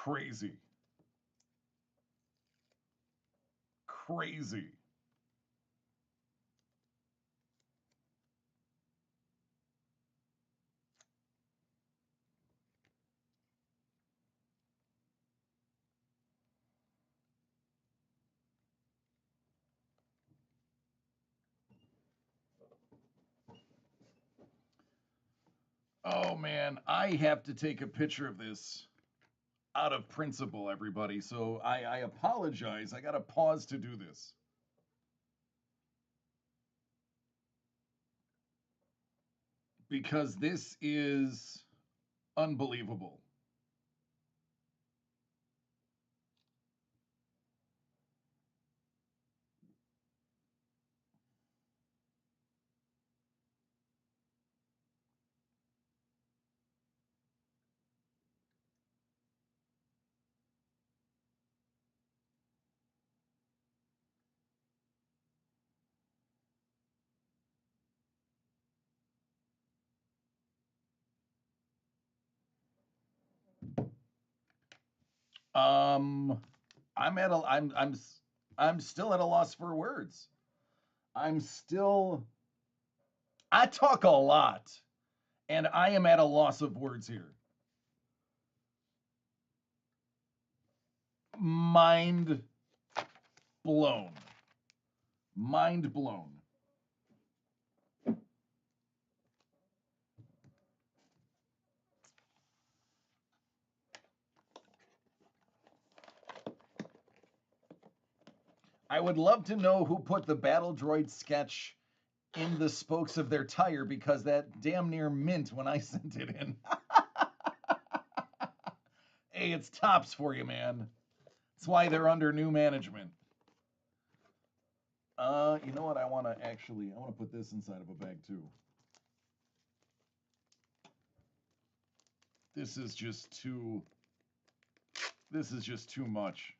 [SPEAKER 1] Crazy. Crazy. Oh man, I have to take a picture of this out of principle, everybody. So I apologize. I got to pause to do this. Because this is unbelievable. Um, I'm at a I'm still at a loss for words. I'm still I talk a lot, and I am at a loss of words here. Mind blown. Mind blown. I would love to know who put the Battle Droid sketch in the spokes of their tire because that damn near mint when I sent it in. Hey, it's tops for you, man. That's why they're under new management. You know what? I want to put this inside of a bag too. This is just too. This is just too much.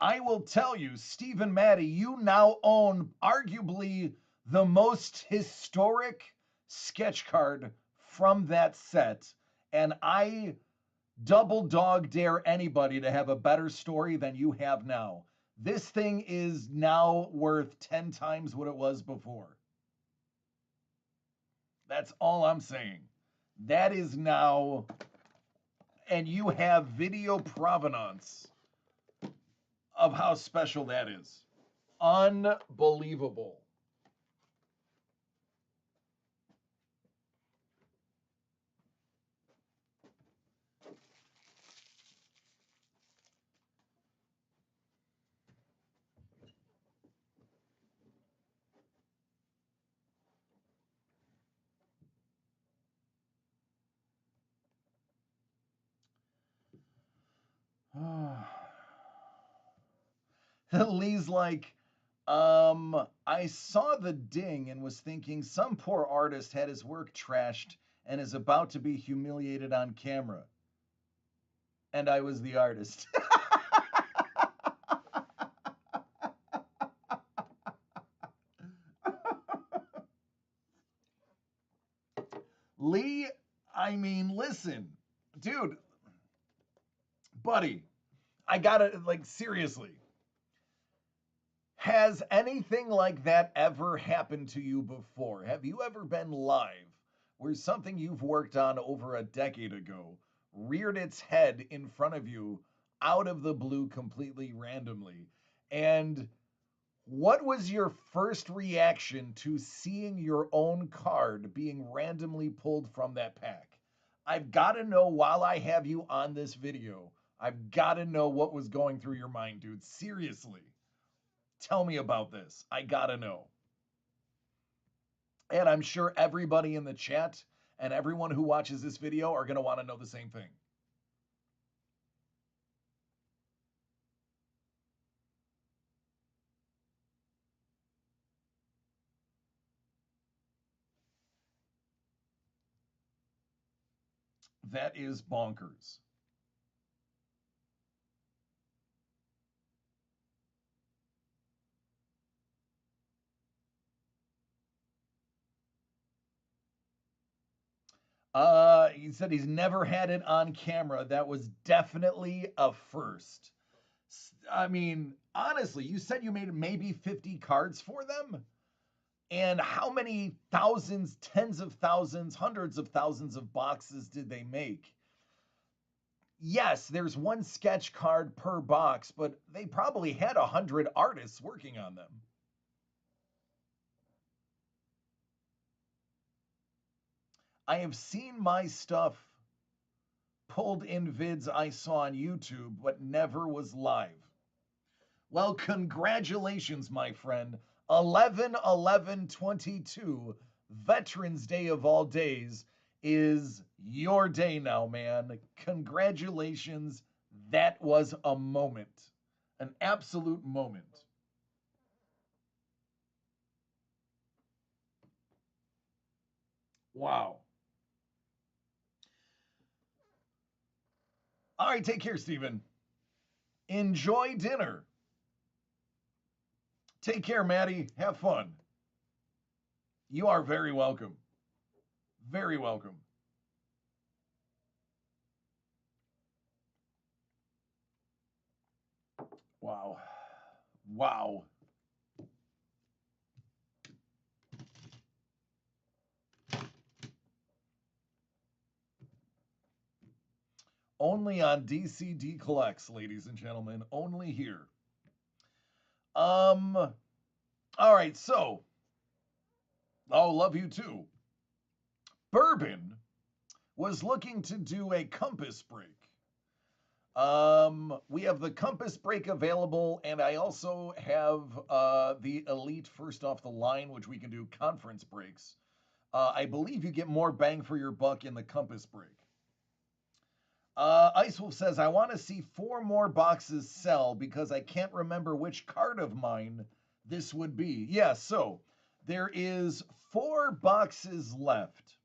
[SPEAKER 1] I will tell you, Stephen Maddie, you now own arguably the most historic sketch card from that set, and I double dog dare anybody to have a better story than you have now. This thing is now worth 10 times what it was before. That's all I'm saying. That is now, and you have video provenance of how special that is. Unbelievable. Lee's like, I saw the ding and was thinking some poor artist had his work trashed and is about to be humiliated on camera. And I was the artist. Lee, I mean, listen, dude, buddy, I gotta, like, seriously. Has anything like that ever happened to you before? Have you ever been live where something you've worked on over a decade ago reared its head in front of you out of the blue completely randomly? And what was your first reaction to seeing your own card being randomly pulled from that pack? I've got to know while I have you on this video. I've got to know what was going through your mind, dude. Seriously. Tell me about this. I got to know. And I'm sure everybody in the chat and everyone who watches this video are going to want to know the same thing. That is bonkers. He said he's never had it on camera. That was definitely a first. I mean, honestly, you said you made maybe 50 cards for them? And how many thousands, tens of thousands, hundreds of thousands of boxes did they make? Yes, there's one sketch card per box, but they probably had 100 artists working on them. I have seen my stuff pulled in vids I saw on YouTube, but never was live. Well, congratulations, my friend. 11/11/22, Veterans Day of all days, is your day now, man. Congratulations. That was a moment, an absolute moment. Wow. All right, take care, Stephen. Enjoy dinner. Take care, Maddie. Have fun. You are very welcome. Very welcome. Wow. Wow. Only on DCD Collects, ladies and gentlemen. Only here. Um, all right, so, oh, love you too. Bourbon was looking to do a compass break. We have the compass break available, and I also have the elite first off the line, which we can do conference breaks. I believe you get more bang for your buck in the compass break. Ice Wolf says, I want to see 4 more boxes sell because I can't remember which card of mine this would be. Yeah, so there is 4 boxes left.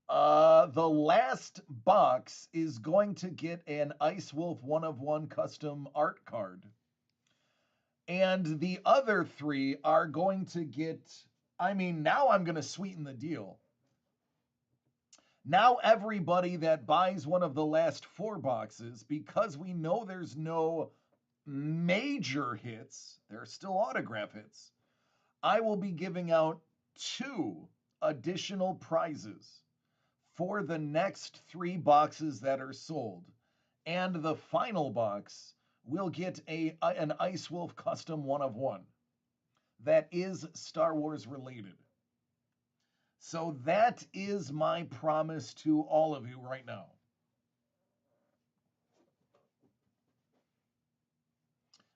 [SPEAKER 1] The last box is going to get an Ice Wolf 1 of 1 custom art card. And the other 3 are going to get, I mean, now I'm going to sweeten the deal. Now everybody that buys one of the last 4 boxes, because we know there's no major hits, there are still autograph hits, I will be giving out 2 additional prizes for the next 3 boxes that are sold. And the final box will get an Ice Wolf custom 1 of 1 that is Star Wars related. So that is my promise to all of you right now.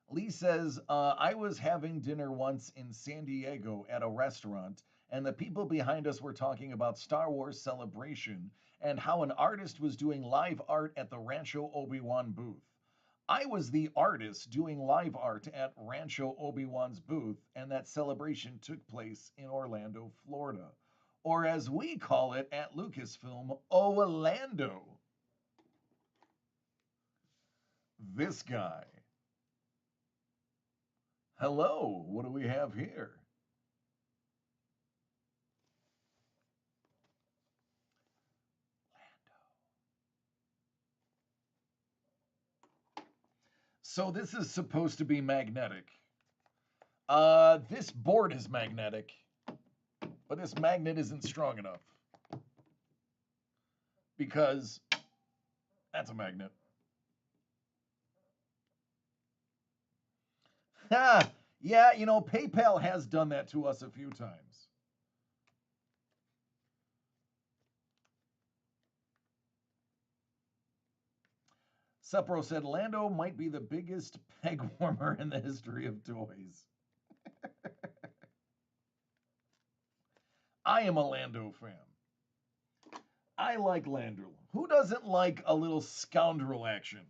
[SPEAKER 1] Lee says, I was having dinner once in San Diego at a restaurant, and the people behind us were talking about Star Wars Celebration and how an artist was doing live art at the Rancho Obi-Wan booth. I was the artist doing live art at Rancho Obi-Wan's booth, and that celebration took place in Orlando, Florida. Or as we call it at Lucasfilm, Orlando. This guy. Hello, what do we have here? So this is supposed to be magnetic. This board is magnetic, but this magnet isn't strong enough because that's a magnet. Ha! Yeah, you know, PayPal has done that to us a few times. Sepro said Lando might be the biggest peg warmer in the history of toys. I am a Lando fan. I like Lando. Who doesn't like a little scoundrel action?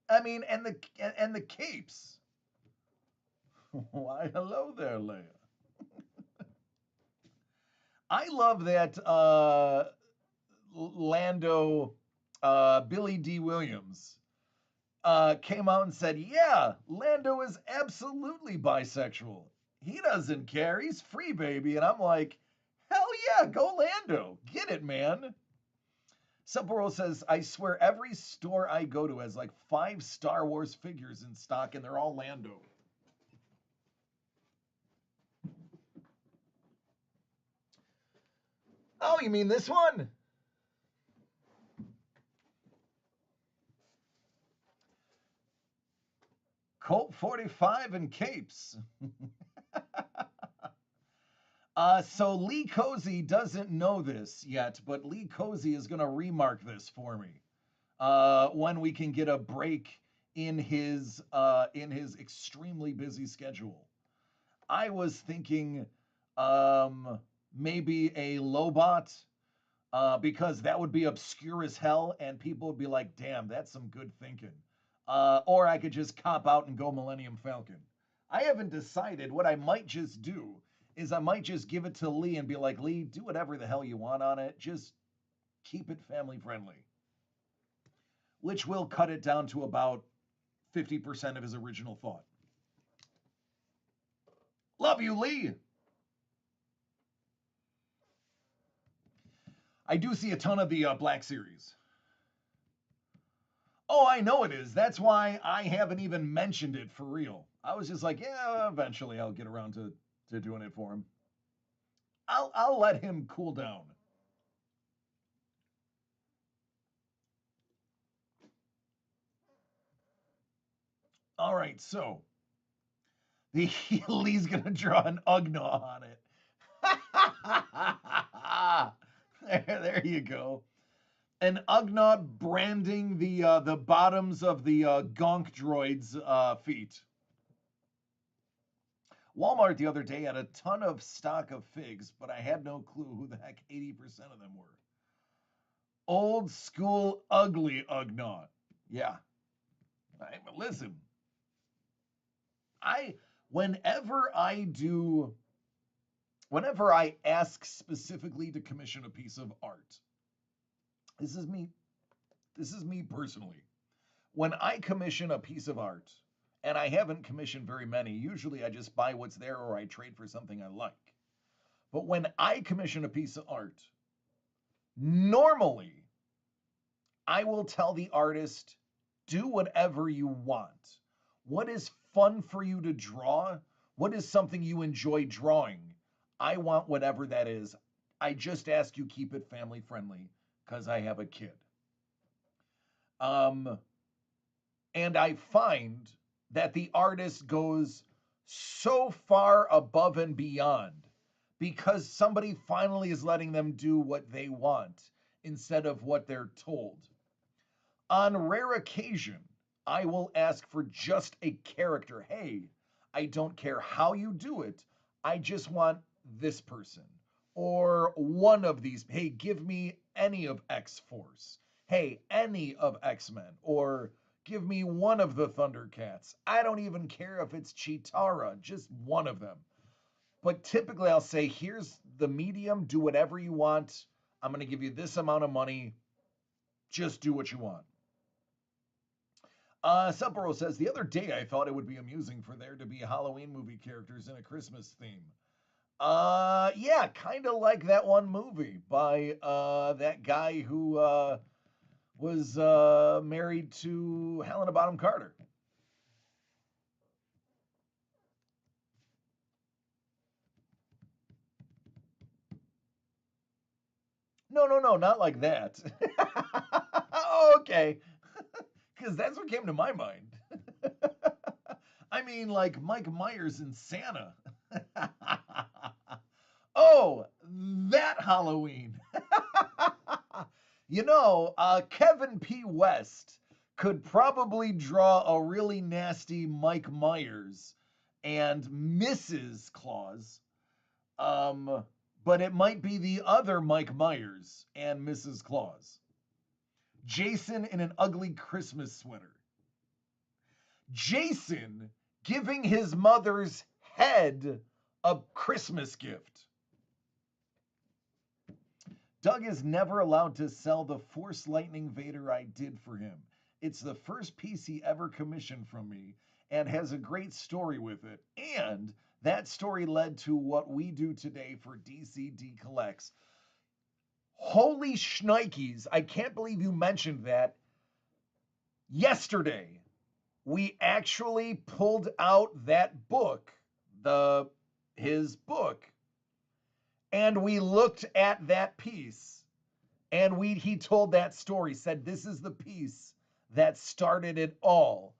[SPEAKER 1] I mean, and the capes. Why, hello there, Leia. I love that Lando, Billy D. Williams, came out and said, yeah, Lando is absolutely bisexual. He doesn't care. He's free, baby. And I'm like, hell yeah, go Lando. Get it, man. Sephiroth says, I swear every store I go to has like 5 Star Wars figures in stock, and they're all Lando. Oh, you mean this one? Colt 45 and capes. So Lee Cozy doesn't know this yet, but Lee Cozy is going to remark this for me when we can get a break in his extremely busy schedule. I was thinking maybe a Lobot because that would be obscure as hell, and people would be like, "Damn, that's some good thinking." Or I could just cop out and go Millennium Falcon. I haven't decided. What I might just do is I might just give it to Lee and be like, Lee, do whatever the hell you want on it. Just keep it family friendly, which will cut it down to about 50% of his original thought. Love you, Lee. I do see a ton of the Black Series. Oh, I know it is. That's why I haven't even mentioned it for real. I was just like, yeah, eventually I'll get around to doing it for him. I'll let him cool down. All right, so the Lee's gonna draw an Ugnaught on it. there you go. An Ugnaught branding the bottoms of the Gonk droid's feet. Walmart the other day had a ton of stock of figs, but I had no clue who the heck 80% of them were. Old school ugly Ugnaught. Yeah. Listen, I whenever I do whenever I ask specifically to commission a piece of art, this is me. This is me personally. When I commission a piece of art, and I haven't commissioned very many, usually I just buy what's there or I trade for something I like. But when I commission a piece of art, normally I will tell the artist, do whatever you want. What is fun for you to draw? What is something you enjoy drawing? I want whatever that is. I just ask you keep it family friendly because I have a kid. Um, and I find that the artist goes so far above and beyond because somebody finally is letting them do what they want instead of what they're told. On rare occasion, I will ask for just a character. Hey, I don't care how you do it. I just want this person or one of these. Hey, give me any of X Force. Hey, any of X-Men or give me one of the Thundercats. I don't even care if it's Chitara, just one of them. But typically I'll say, here's the medium, do whatever you want. I'm going to give you this amount of money. Just do what you want. Sephiroth says, the other day I thought it would be amusing for there to be Halloween movie characters in a Christmas theme. Yeah, kind of like that one movie by that guy who was married to Helena Bonham Carter. No, not like that. Oh, okay. Because that's what came to my mind. I mean, like Mike Myers and Santa. Oh, that Halloween. Kevin P. West could probably draw a really nasty Mike Myers and Mrs. Claus. But it might be the other Mike Myers and Mrs. Claus. Jason in an ugly Christmas sweater. Jason giving his mother's head a Christmas gift. Doug is never allowed to sell the Force Lightning Vader I did for him. It's the first piece he ever commissioned from me and has a great story with it. And That story led to what we do today for DCD Collects. Holy shnikes, I can't believe you mentioned that. Yesterday, we actually pulled out that book, his book, and we looked at that piece, and he told that story, said this is the piece that started it all.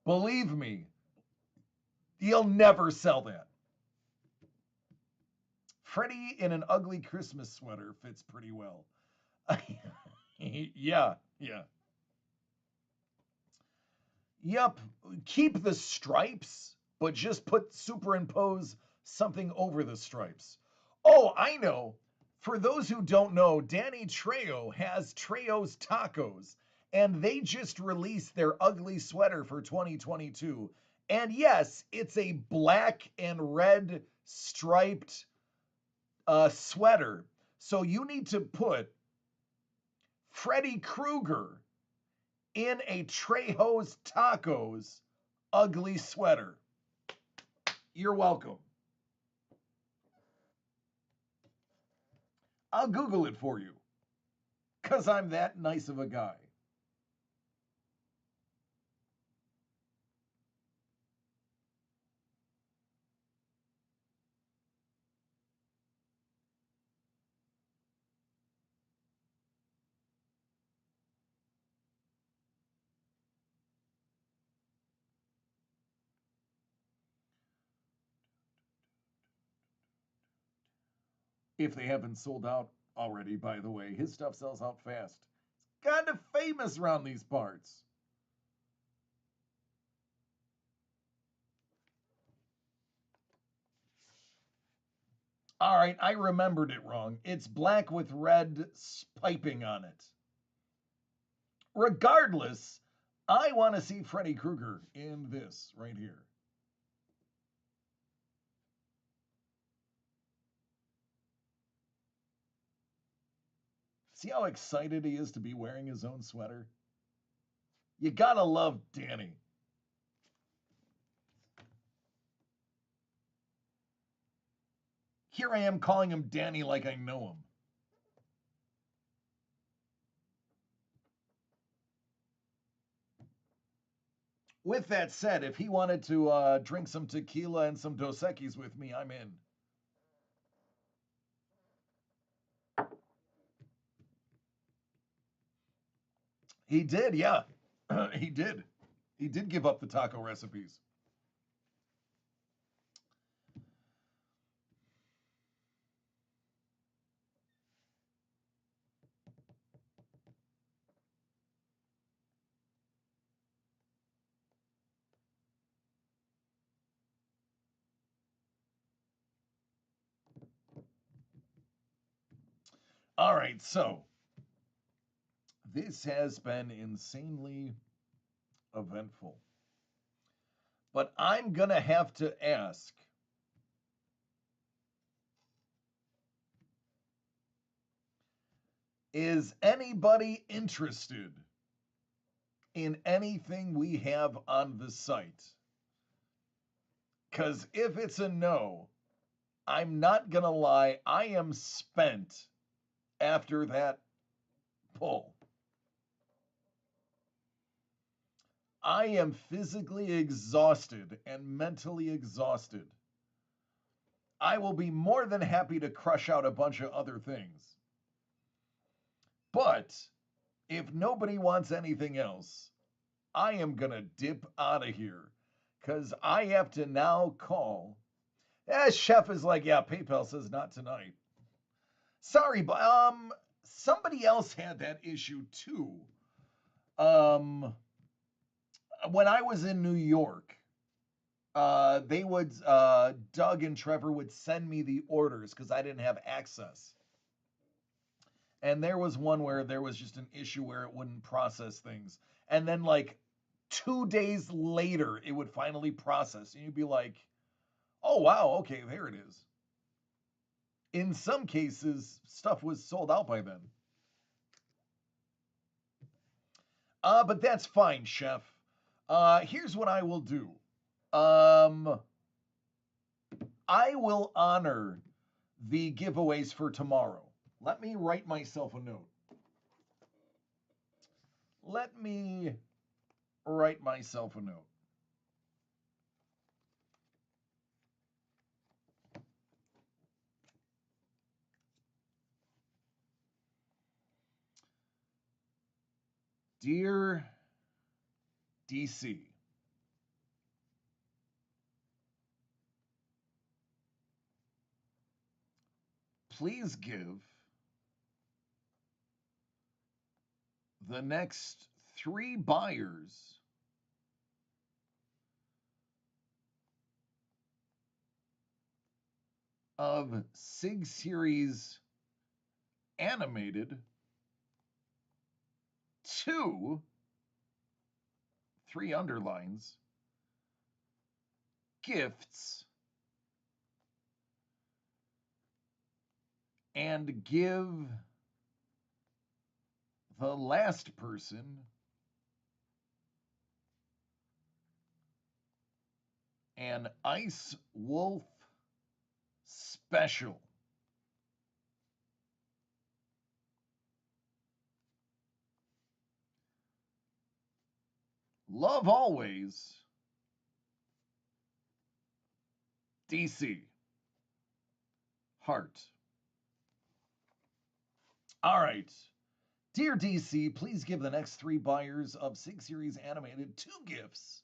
[SPEAKER 1] Believe me, you'll never sell that. Freddy in an ugly Christmas sweater fits pretty well. Yeah, yeah. Yep, keep the stripes, but just superimpose something over the stripes. Oh, I know. For those who don't know, Danny Trejo has Trejo's Tacos, and they just released their ugly sweater for 2022. And yes, it's a black and red striped sweater. So you need to put Freddy Krueger in a Trejo's Tacos ugly sweater. You're welcome. I'll Google it for you because I'm that nice of a guy. If they haven't sold out already, by the way, his stuff sells out fast. It's kind of famous around these parts. All right, I remembered it wrong. It's black with red piping on it. Regardless, I want to see Freddy Krueger in this right here. See how excited he is to be wearing his own sweater? You gotta love Danny. Here I am calling him Danny like I know him. With that said, if he wanted to drink some tequila and some Dos Equis with me, I'm in. He did, yeah. He did. He did give up the taco recipes. All right, so this has been insanely eventful. But I'm going to have to ask, is anybody interested in anything we have on the site? Because if it's a no, I'm not going to lie, I am spent after that pull. I am physically exhausted and mentally exhausted. I will be more than happy to crush out a bunch of other things. But if nobody wants anything else, I am going to dip out of here because I have to now call. Chef is like, yeah, PayPal says not tonight. Sorry, but somebody else had that issue too. Um, when I was in New York, they would Doug and Trevor would send me the orders because I didn't have access. And there was one where there was just an issue where it wouldn't process things. And then like 2 days later, it would finally process. And you'd be like, oh wow, okay, there it is. In some cases, stuff was sold out by then. But that's fine, Chef. Here's what I will do. Um, I will honor the giveaways for tomorrow. Let me write myself a note. Let me write myself a note. Dear DC, please give the next 3 buyers of Sig Series Animated 2, 3 underlines, gifts, and give the last person an Ice Wolf special. Love always, DC. Heart. All right. Dear DC, please give the next 3 buyers of Sig Series Animated 2 gifts.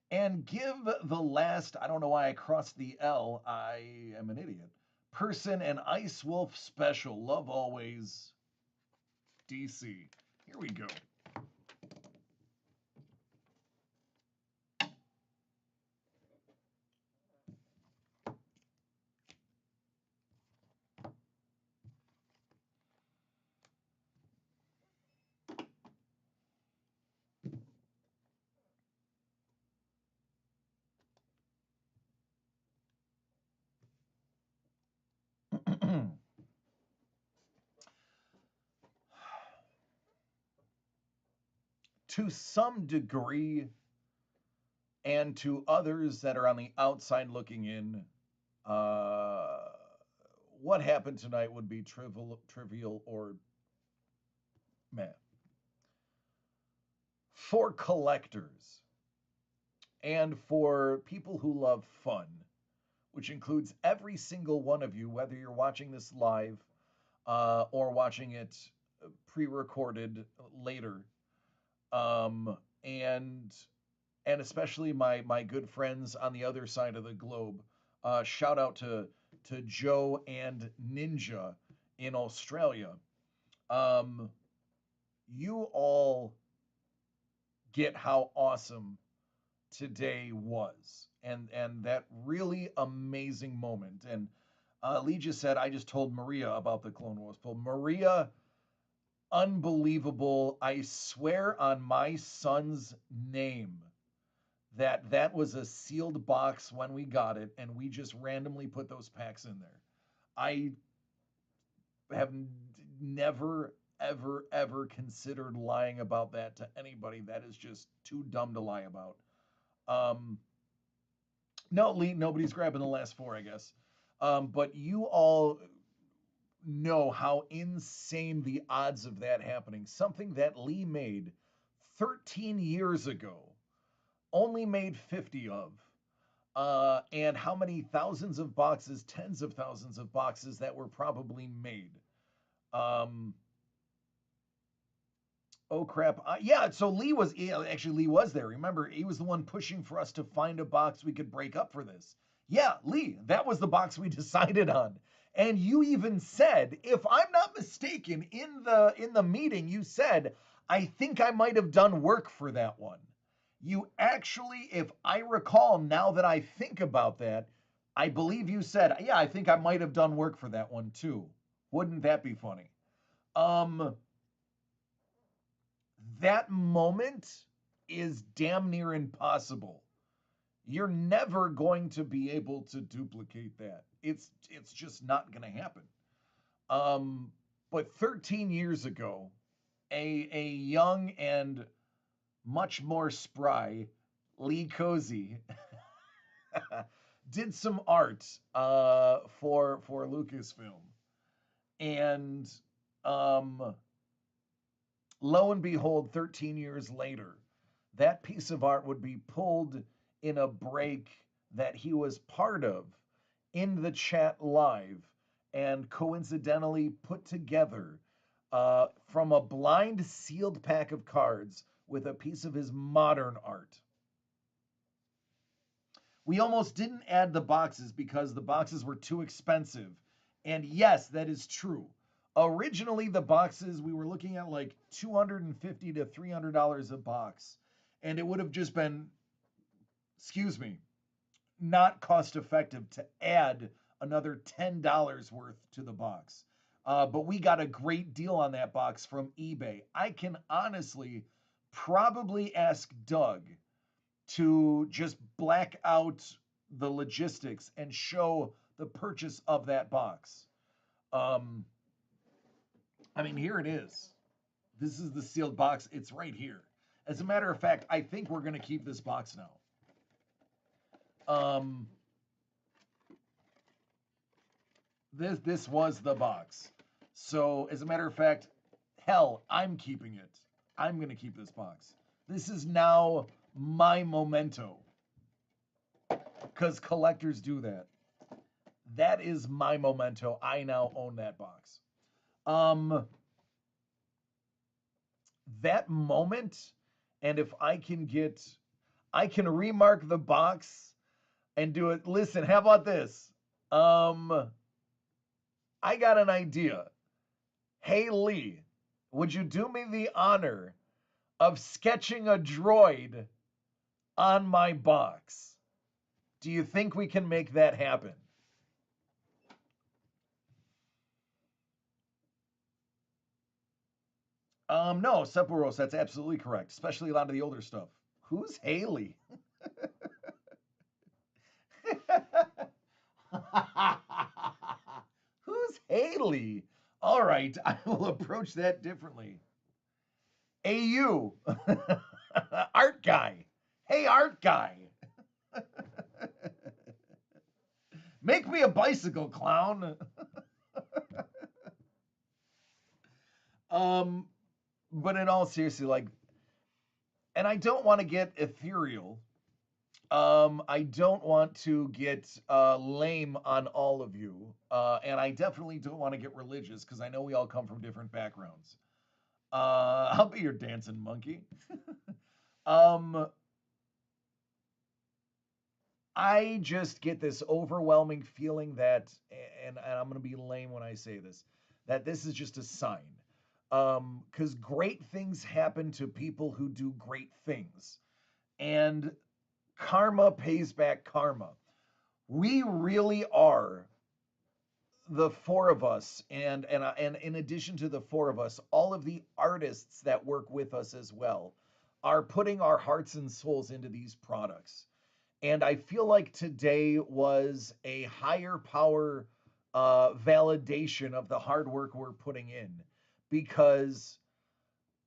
[SPEAKER 1] And give the last, I don't know why I crossed the L, I am an idiot, person an Ice Wolf special. Love always, DC. Here we go. To some degree, and to others that are on the outside looking in, uh, what happened tonight would be trivial or meh. For collectors and for people who love fun, which includes every single one of you, whether you're watching this live or watching it pre-recorded later, um, and especially my good friends on the other side of the globe. Shout out to Joe and Ninja in Australia. Um, you all get how awesome today was, and that really amazing moment. And Lee just said, I just told Maria about the Clone Wars poll. Maria, unbelievable. I swear on my son's name that that was a sealed box when we got it, and we just randomly put those packs in there. I have never, ever, ever considered lying about that to anybody. That is just too dumb to lie about. Um, no, Lee, nobody's grabbing the last 4, I guess. But you all know how insane the odds of that happening. Something that Lee made 13 years ago, only made 50 of. And how many thousands of boxes, tens of thousands of boxes that were probably made. Um, oh crap! Yeah, so Lee was actually Lee was there. Remember, he was the one pushing for us to find a box we could break up for this. Yeah, Lee, that was the box we decided on. And you even said, if I'm not mistaken, in the meeting, you said, I think I might have done work for that one. You actually, if I recall, now that I think about that, I believe you said, yeah, I think I might have done work for that one too. Wouldn't that be funny? Um, that moment is damn near impossible. You're never going to be able to duplicate that. It's just not going to happen. Um, but 13 years ago, a young and much more spry Lee Cozy did some art for Lucasfilm, and um, lo and behold, 13 years later, that piece of art would be pulled in a break that he was part of in the chat live and coincidentally put together from a blind sealed pack of cards with a piece of his modern art. We almost didn't add the boxes because the boxes were too expensive. And yes, that is true. Originally, the boxes we were looking at like $250 to $300 a box, and it would have just been, excuse me, not cost effective to add another $10 worth to the box. But we got a great deal on that box from eBay. I can honestly probably ask Doug to just black out the logistics and show the purchase of that box. Um, I mean, here it is. This is the sealed box. It's right here. As a matter of fact, I think we're going to keep this box now. Um, this was the box. So, as a matter of fact, hell, I'm keeping it. I'm going to keep this box. This is now my memento because collectors do that. That is my memento. I now own that box. Um, that moment, and if I can remark the box and do it. Listen, how about this? I got an idea. Hey Lee, would you do me the honor of sketching a droid on my box? Do you think we can make that happen? No, Sephiroth, that's absolutely correct, especially a lot of the older stuff. Who's Haley? Who's Haley? All right, I will approach that differently. AU, art guy. Hey, art guy. Make me a bicycle clown. um, but in all seriously, like, and I don't want to get ethereal. I don't want to get lame on all of you, and I definitely don't want to get religious because I know we all come from different backgrounds. I'll be your dancing monkey. um, I just get this overwhelming feeling that, and I'm going to be lame when I say this, that this is just a sign. Because great things happen to people who do great things. And karma pays back karma. We really are the four of us, and in addition to the four of us, all of the artists that work with us as well are putting our hearts and souls into these products. And I feel like today was a higher power validation of the hard work we're putting in, because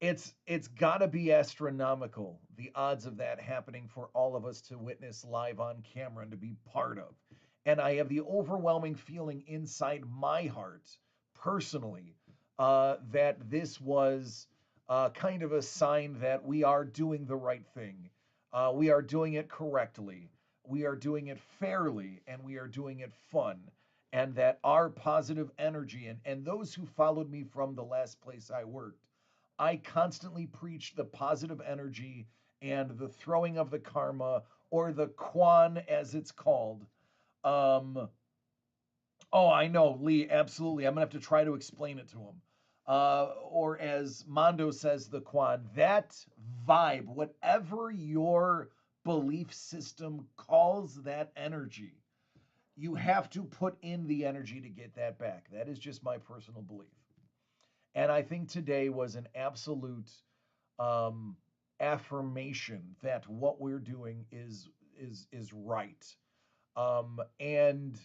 [SPEAKER 1] it's got to be astronomical, the odds of that happening for all of us to witness live on camera and to be part of. And I have the overwhelming feeling inside my heart, personally, that this was kind of a sign that we are doing the right thing. We are doing it correctly. We are doing it fairly, and we are doing it fun. And that our positive energy, and those who followed me from the last place I worked, I constantly preach the positive energy and the throwing of the karma, or the Quan as it's called. Um, oh, I know, Lee, absolutely. I'm gonna have to try to explain it to him. Or as Mondo says, the Quan, that vibe, whatever your belief system calls that energy, you have to put in the energy to get that back. That is just my personal belief. And I think today was an absolute um, affirmation that what we're doing is right. And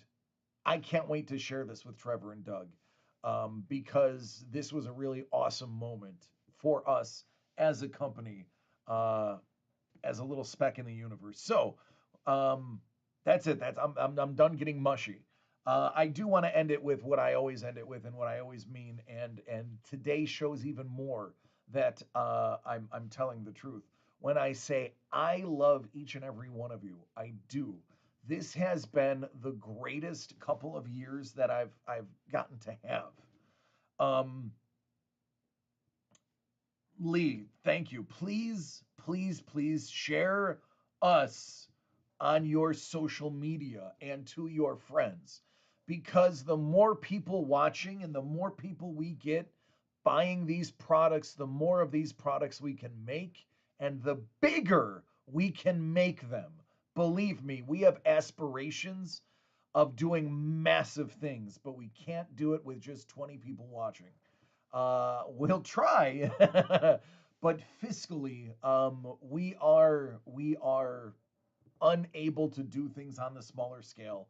[SPEAKER 1] I can't wait to share this with Trevor and Doug, because this was a really awesome moment for us as a company, as a little speck in the universe. So, um, That's it. I'm done getting mushy. I do want to end it with what I always end it with and what I always mean, and today shows even more that I'm telling the truth when I say I love each and every one of you. I do. This has been the greatest couple of years that I've gotten to have. Um, Lee, thank you. Please, please, please share us on your social media and to your friends because the more people watching and the more people we get buying these products, the more of these products we can make and the bigger we can make them. Believe me, we have aspirations of doing massive things, but we can't do it with just 20 people watching. We'll try, but fiscally, we are unable to do things on the smaller scale.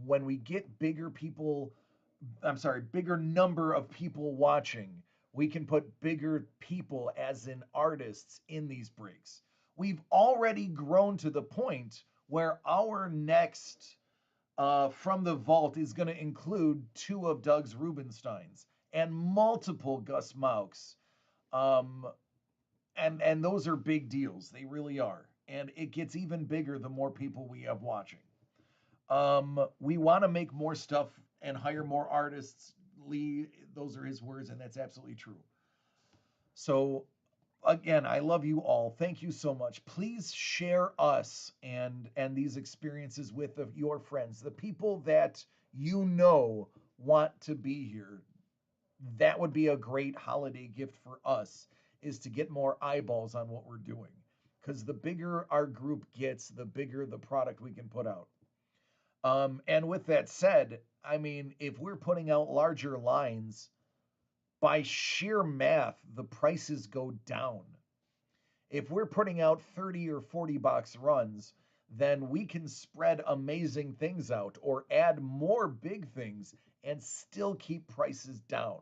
[SPEAKER 1] When we get bigger people, I'm sorry, bigger number of people watching, we can put bigger people, as in artists, in these breaks. We've already grown to the point where our next from the vault is going to include two of Doug's Rubensteins and multiple Gus Mauks. Um, and those are big deals. They really are. And it gets even bigger the more people we have watching. We want to make more stuff and hire more artists. Lee, those are his words, and that's absolutely true. So again, I love you all. Thank you so much. Please share us and these experiences with your friends, the people that you know want to be here. That would be a great holiday gift for us is to get more eyeballs on what we're doing. Because the bigger our group gets, the bigger the product we can put out. And with that said, I mean, if we're putting out larger lines, by sheer math, the prices go down. If we're putting out 30 or 40 box runs, then we can spread amazing things out or add more big things and still keep prices down.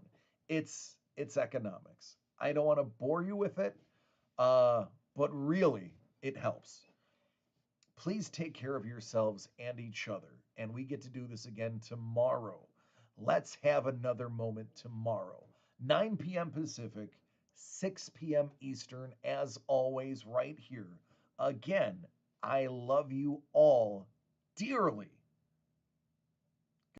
[SPEAKER 1] It's economics. I don't want to bore you with it, but really, it helps. Please take care of yourselves and each other, and we get to do this again tomorrow. Let's have another moment tomorrow. 9 p.m. Pacific, 6 p.m. Eastern, as always, right here. Again, I love you all dearly.